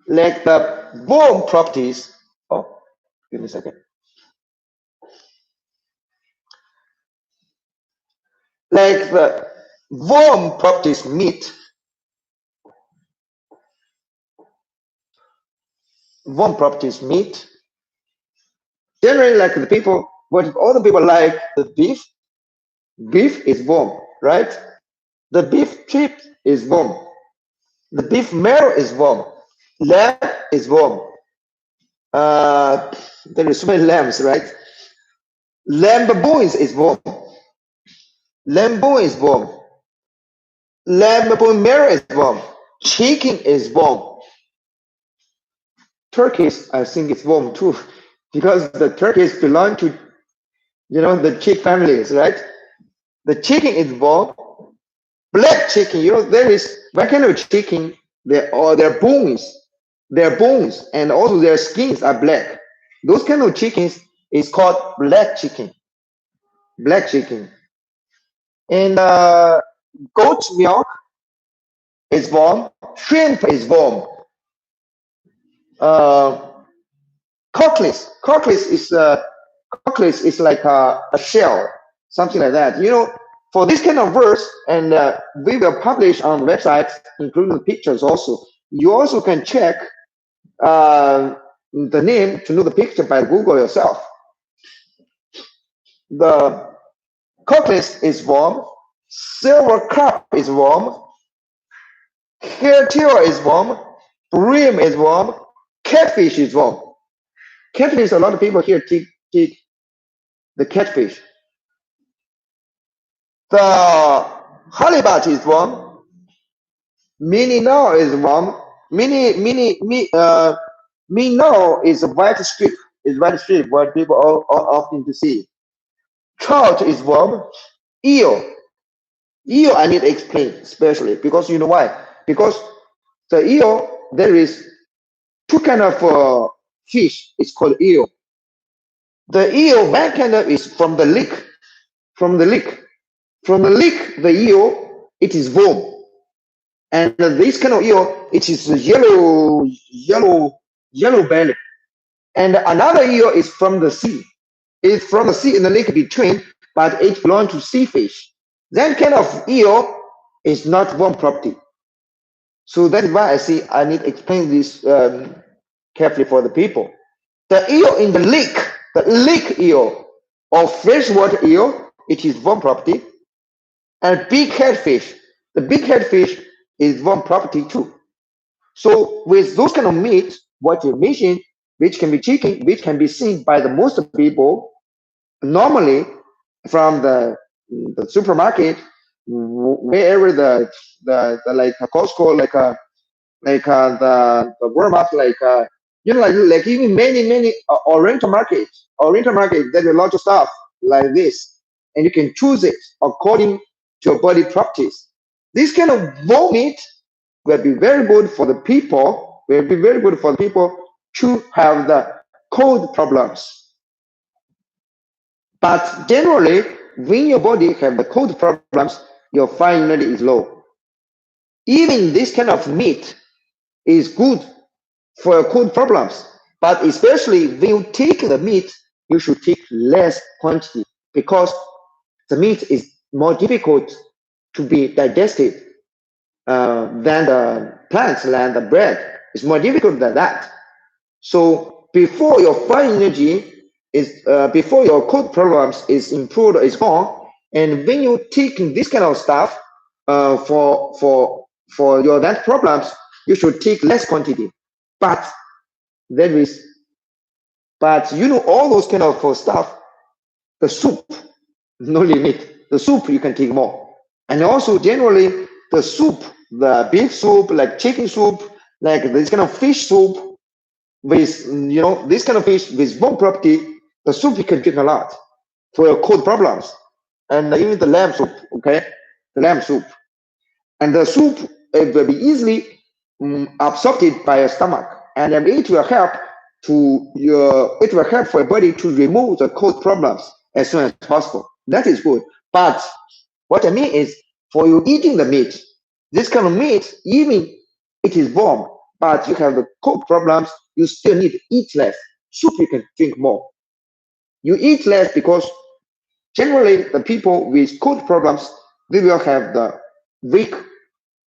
Like the bone properties. Oh, give me a second. Like the worm properties meat. Worm properties meat. Generally, like the people, what all the people like the beef. Beef is warm, right? The beef strip is warm. The beef marrow is warm. Lamb is warm. There is so many lambs, right? Lamb bones is warm. Lamb bone is warm. Lamb bone marrow is warm. Chicken is warm. Turkeys, I think it's warm too, because the turkeys belong to, the chick families, right? The chicken is warm. Black chicken, there is one kind of chicken, their bones, and also their skins are black. Those kind of chickens is called black chicken. Black chicken. And goat milk is warm. Shrimp is warm. Cockless is like a shell, something like that. For this kind of verse, and we will publish on the website, including the pictures also. You also can check the name to know the picture by Google yourself. The cockless is warm. Silver carp is warm. Hairtail is warm. Bream is warm. Catfish is warm. Catfish, a lot of people here take the catfish. The Halibut is one. Mini now is one. Minnow is a white strip. Is white strip what people all often to see. Trout is one. Eel. Eel I need to explain especially because you know why? Because the eel there is two kind of fish. It's called eel. The eel one kind of is from the lake. From the lake. From the lake, the eel it is warm. And this kind of eel, it is yellow belly. And another eel is from the sea. It's from the sea in the lake between, but it belongs to sea fish. That kind of eel is not warm property. So that is why I see I need to explain this carefully for the people. The eel in the lake eel or freshwater eel, it is warm property. And big headfish, the big headfish is warm property too. So with those kind of meat, what you mentioned, which can be chicken, which can be seen by the most people, normally from the supermarket, wherever the like a Costco, the Walmart, like even many Oriental market, there's a lot of stuff like this, and you can choose it according to your body properties. This kind of raw meat will be very good for the people. Will be very good for the people to have the cold problems. But generally, when your body have the cold problems, your fire energy is low. Even this kind of meat is good for cold problems. But especially when you take the meat, you should take less quantity because the meat is more difficult to be digested than the plants, than the bread. It's more difficult than that. So before your fire energy is, before your cold problems is improved, is gone, and when you take this kind of stuff for your that problems, you should take less quantity. But there is, but you know all those kind of stuff. The soup, no limit. The soup you can take more, and also generally the soup, the beef soup, like chicken soup, like this kind of fish soup with this kind of fish with bone property, the soup you can drink a lot for your cold problems, and even the lamb soup, okay, the lamb soup, and the soup it will be easily absorbed by your stomach, and then it will help it will help for your body to remove the cold problems as soon as possible. That is good. But what I mean is, for you eating the meat, this kind of meat, even it is warm, but you have the cold problems, you still need to eat less. Soup you can drink more. You eat less because generally the people with cold problems, they will have weak,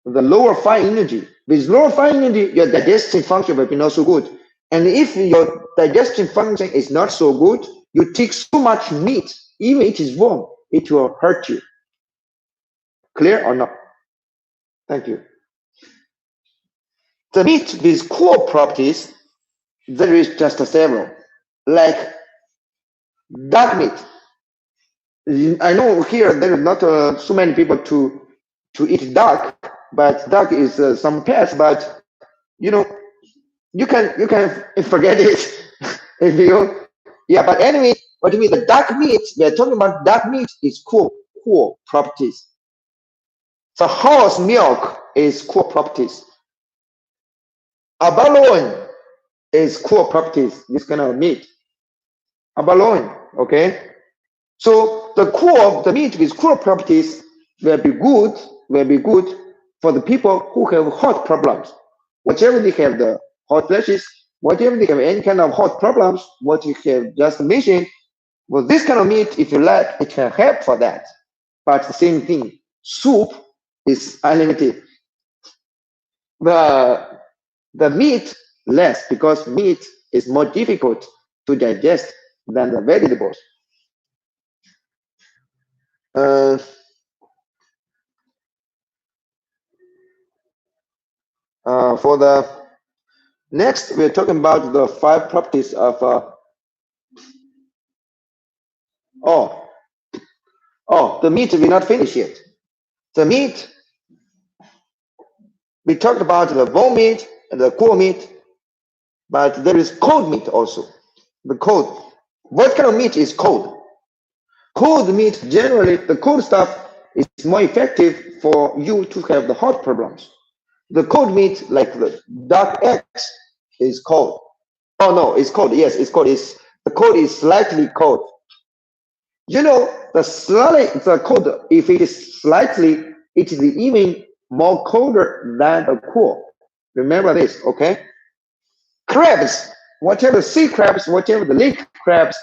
the lower fire energy. With lower fire energy, your digestive function will be not so good. And if your digestive function is not so good, you take so much meat, even it is warm, it will hurt you. Clear or not? Thank you. The meat with cool properties, there is just several, like duck meat. I know here there are not so many people to eat duck, but duck is some pets. But you can forget it if you yeah. But anyway, what do you mean? The duck meat we are talking about, duck meat is cool properties. The horse milk is cool properties. Abalone is cool properties. This kind of meat. Abalone, okay. So the meat with cool properties will be good for the people who have heart problems. Whatever they have the hot flashes, whatever they have any kind of heart problems, what you have just mentioned, well, this kind of meat, if you like, it can help for that. But the same thing, soup is unlimited. The the meat less because meat is more difficult to digest than the vegetables. Uh, for the next, we're talking about the 5 properties of. Oh, the meat will not finish yet. The meat, we talked about the warm meat and the cool meat, but there is cold meat also. The cold. What kind of meat is cold? Cold meat, generally, the cold stuff is more effective for you to have the hot problems. The cold meat, like the duck eggs, is cold. Oh no, it's cold. Yes, it's cold. The cold is slightly cold. You know, the cold, if it is slightly, it is even more colder than the cool. Remember this, okay? Crabs, whatever sea crabs, whatever the lake crabs,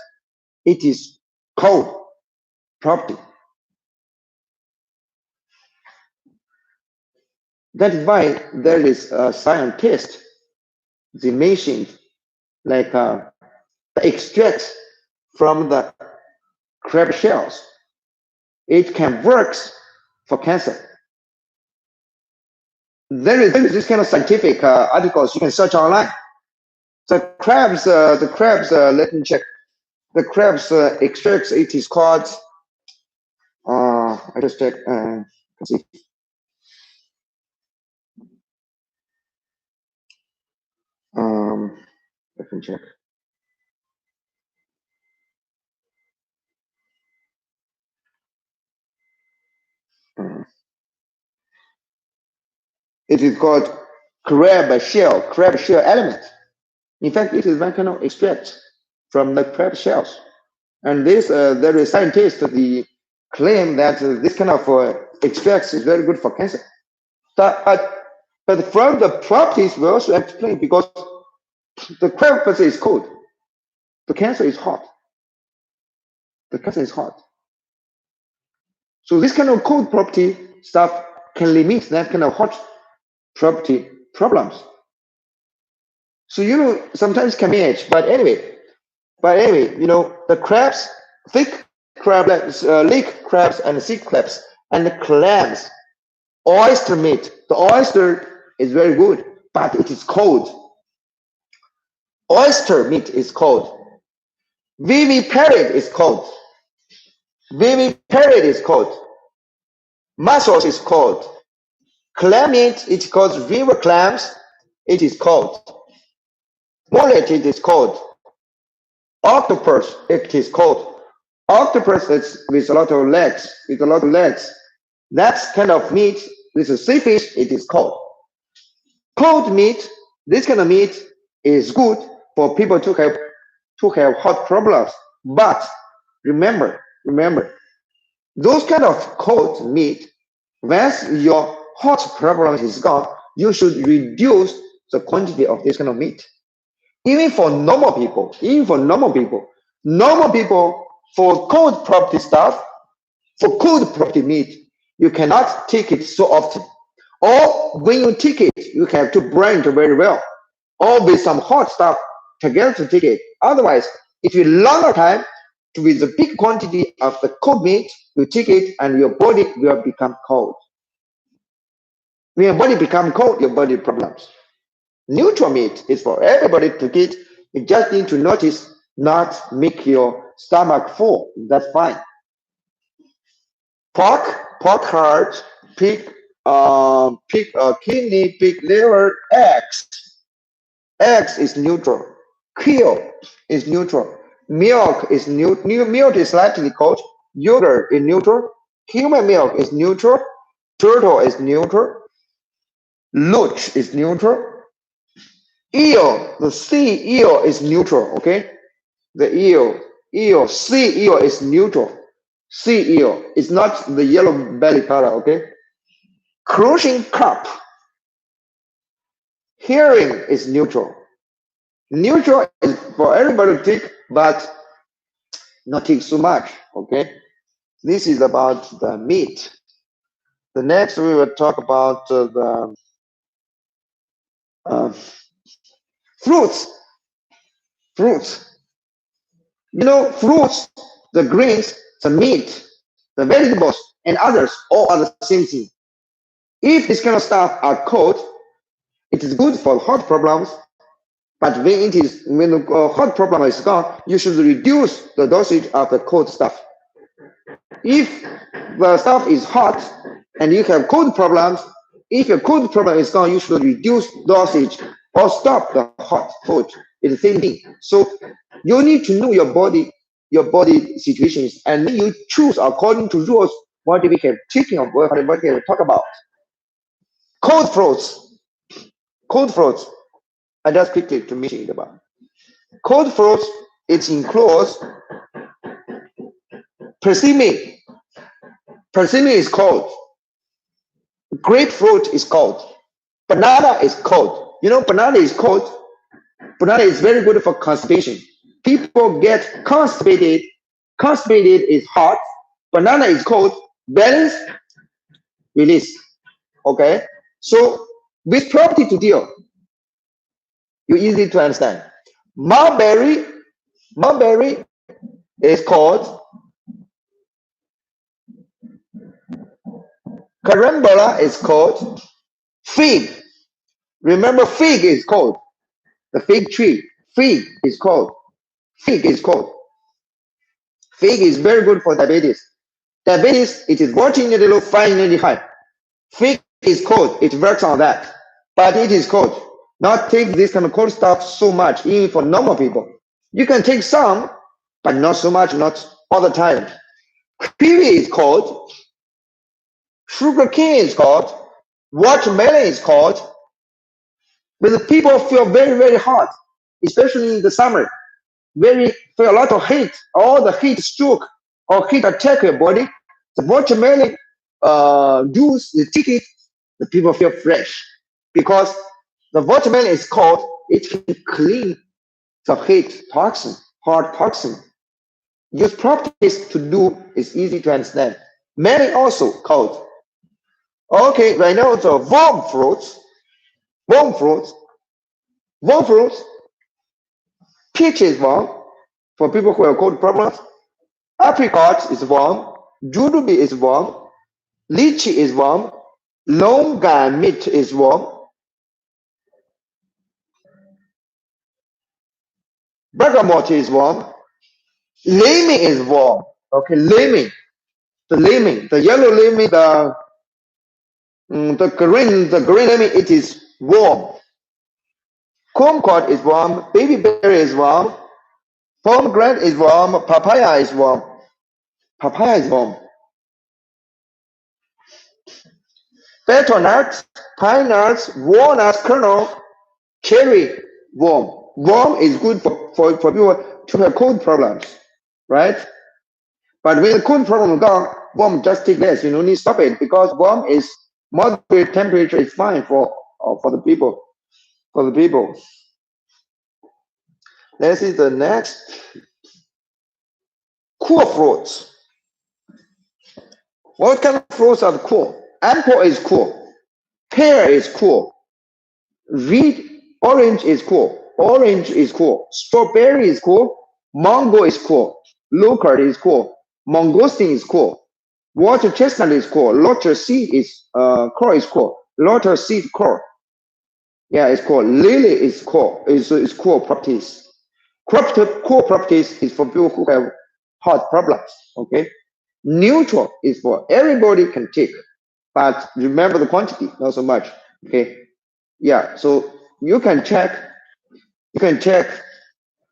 it is cold property. That is why there is a scientist, they mentioned like the extracts from the crab shells. It can work for cancer. There is this kind of scientific articles you can search online. The crabs, let me check. The crabs extracts, it is called, I just check, let's see. Let me check. It is called crab shell element. In fact, it is one kind of extract from the crab shells. And this, there is scientists the claim that this kind of extracts is very good for cancer. But from the properties we also explain, because the crab is cold, the cancer is hot. The cancer is hot. So this kind of cold property stuff can limit that kind of hot property problems. So you know, sometimes can manage, but anyway, you know, the crabs, thick crabs, lake crabs and sea crabs and the clams, oyster meat. The oyster is very good, but it is cold. Oyster meat is cold. Viviparity is cold. Viviparity is cold. Mussels is cold. Clam meat, it's called river clams. It is cold. Mullet, it is cold. Octopus, it is cold. Octopus is with a lot of legs. That kind of meat, this is sea fish, it is cold. Cold meat, this kind of meat is good for people to have hot problems. But remember, those kind of cold meat, once your hot problem is gone, you should reduce the quantity of this kind of meat. Even for normal people, for cold property stuff, for cold property meat, you cannot take it so often. Or when you take it, you have to blend very well. Or with some hot stuff together to take it. Otherwise, if you longer time with a big quantity of the cold meat, you take it and your body will become cold. When your body becomes cold, your body problems. Neutral meat is for everybody to get. You just need to notice not make your stomach full. That's fine. Pork heart, pig kidney, pig liver, eggs. Eggs is neutral. Quail is neutral. Milk is milk is slightly cold. Yogurt is neutral. Human milk is neutral. Turtle is neutral. Loach is neutral. Eel, the sea eel is neutral, okay? The sea eel is neutral. Sea eel is not the yellow belly color, okay? Crushing carp. Herring is neutral. Neutral is for everybody to take, but not take so much, okay? This is about the meat. The next we will talk about the fruits. You know, fruits, the greens, the meat, the vegetables, and others all are the same thing. If this kind of stuff are cold, it is good for hot problems. But when the hot problem is gone, you should reduce the dosage of the cold stuff. If the stuff is hot, and you have cold problems, if your cold problem is gone, you should reduce dosage or stop the hot food. It's the same thing. So you need to know your body situations, and then you choose according to rules what we have taken of what we have talk about. Cold fruits. Cold fruits. I just quickly to mention it about. Cold fruits, it includes persimmon. Persimmon is cold. Grapefruit is cold. Banana is cold. You know, banana is cold. Banana is very good for constipation. People get constipated. Constipated is hot. Banana is cold. Balance, release. Okay. So with property to deal, you easy to understand. Mulberry is called carambola is called fig. Remember, fig is called the fig tree. Fig is called. Fig is called. Fig is very good for diabetes. Diabetes, it is working a little fine really high. Fig is cold. It works on that, but it is cold. Not take this kind of cold stuff so much, even for normal people. You can take some, but not so much, not all the time. Kiwi is cold. Sugar cane is cold. Watermelon is cold. But the people feel very, very hot, especially in the summer. Feel a lot of heat, all the heat stroke or heat attack your body. The watermelon juice, the ticket, the people feel fresh because the watermelon is cold. It can clean the heat toxin, hard toxin. Use properties to do is easy to understand. Melon also cold. Okay, right now the warm fruits, peach is warm for people who have cold problems. Apricot is warm. Jujube is warm. Lychee is warm. Longan meat is warm. Bergamot is warm. Lemon is warm. Okay, lemon. The yellow lemon, the green lemon, it is warm. Kumquat is warm. Baby berry is warm. Pomegranate is warm. Papaya is warm. Papaya is warm. Betel-nuts, pine nuts, walnuts, kernel, cherry, warm. Warm is good for people to have cold problems, right? But when the cold problem gone, warm just take less. You don't need to stop it because warm is moderate temperature is fine for the people. For the people. Let's see the next. Cool fruits. What kind of fruits are cool? Apple is cool. Pear is cool. Orange is cool. Orange is cool. Strawberry is cool. Mango is cool. Locust is cool. Mangosteen is cool. Water chestnut is cool. Lotus seed is core is cool. Lotus seed core. Yeah, it's cool. Lily is cool. It's cool properties. Cool properties is for people who have heart problems. Okay. Neutral is for everybody can take, but remember the quantity, not so much. Okay. Yeah. So you can check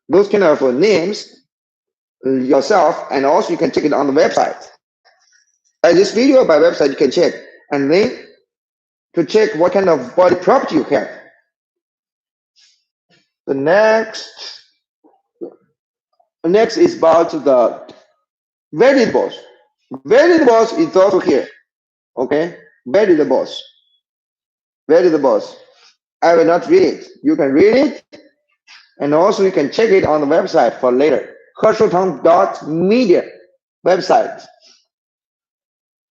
those kind of names yourself, and also you can check it on the website. By this video, by website, you can check, and then to check what kind of body property you have. The next is about the vegetables. Vegetables is also here. Okay, vegetables. I will not read it. You can read it, and also you can check it on the website for later. Herscheltang.media website.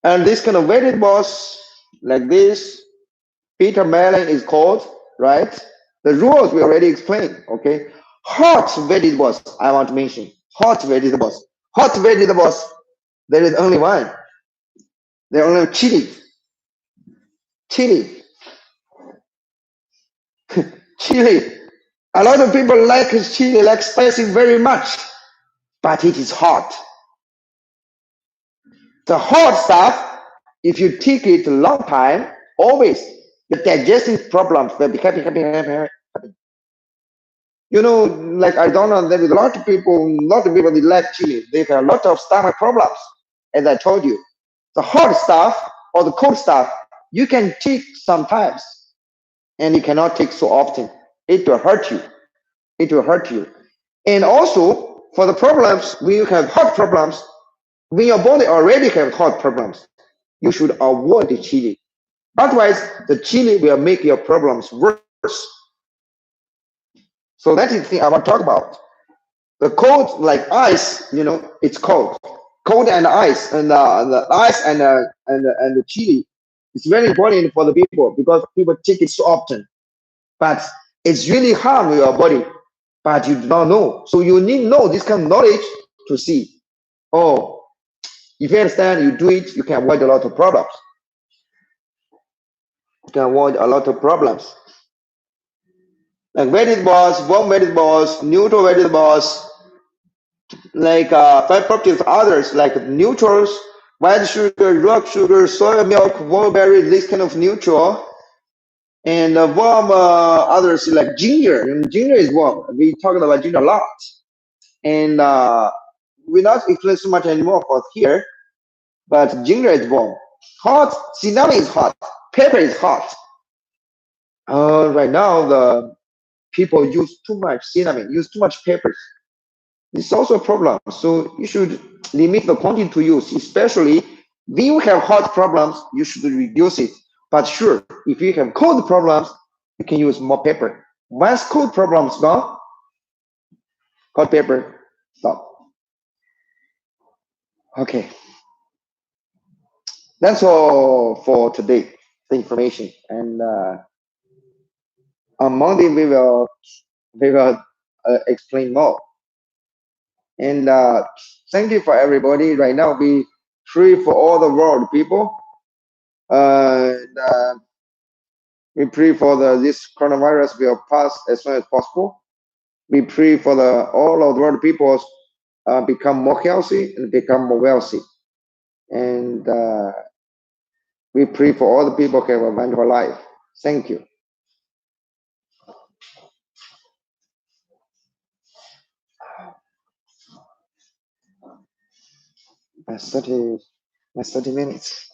And this kind of vegetables like this, bitter melon is called, right? The rules we already explained, okay? Hot vegetables, I want to mention. Hot vegetables, there is only one. There are only chili. Chili. A lot of people like chili, like spicy very much, but it is hot. The hot stuff if you take it a long time, always the digestive problems will be happy. You know, like I don't know, there is a lot of people they like chili. They have a lot of stomach problems, as I told you. The hot stuff or the cold stuff, you can take sometimes, and you cannot take so often. It will hurt you. It will hurt you. And also, for the problems, when you have heart problems, when your body already have heart problems, you should avoid the chili. Otherwise, the chili will make your problems worse. So that is the thing I want to talk about. The cold, like ice, you know, it's cold. Cold and ice, and the ice and the chili, it's very important for the people because people take it so often. But it's really harm your body, but you do not know. So you need to know this kind of knowledge to see. Oh, if you understand, you do it, you can avoid a lot of problems. You can avoid a lot of problems. Like vegetables, warm vegetables, neutral vegetables, like fat properties, others like neutrals, white sugar, rock sugar, soy milk, warm berries, this kind of neutral, and warm others like ginger. And ginger is warm. We talked about ginger a lot, and we're not explain so much anymore for here. But ginger is warm. Hot, cinnamon is hot. Pepper is hot. Right now the people use too much cinnamon, use too much peppers. This is also a problem. So you should limit the quantity to use, especially when you have hot problems, you should reduce it. But sure, if you have cold problems, you can use more pepper. Once cold problems gone, hot pepper stop. Okay, that's all for today. The information, and on Monday we will explain more. And thank you for everybody. Right now, we free for all the world people. And we pray for this coronavirus will pass as soon as possible. We pray for all of the world people become more healthy and become more wealthy. And we pray for all the people who have a wonderful life. Thank you. That's 30 minutes.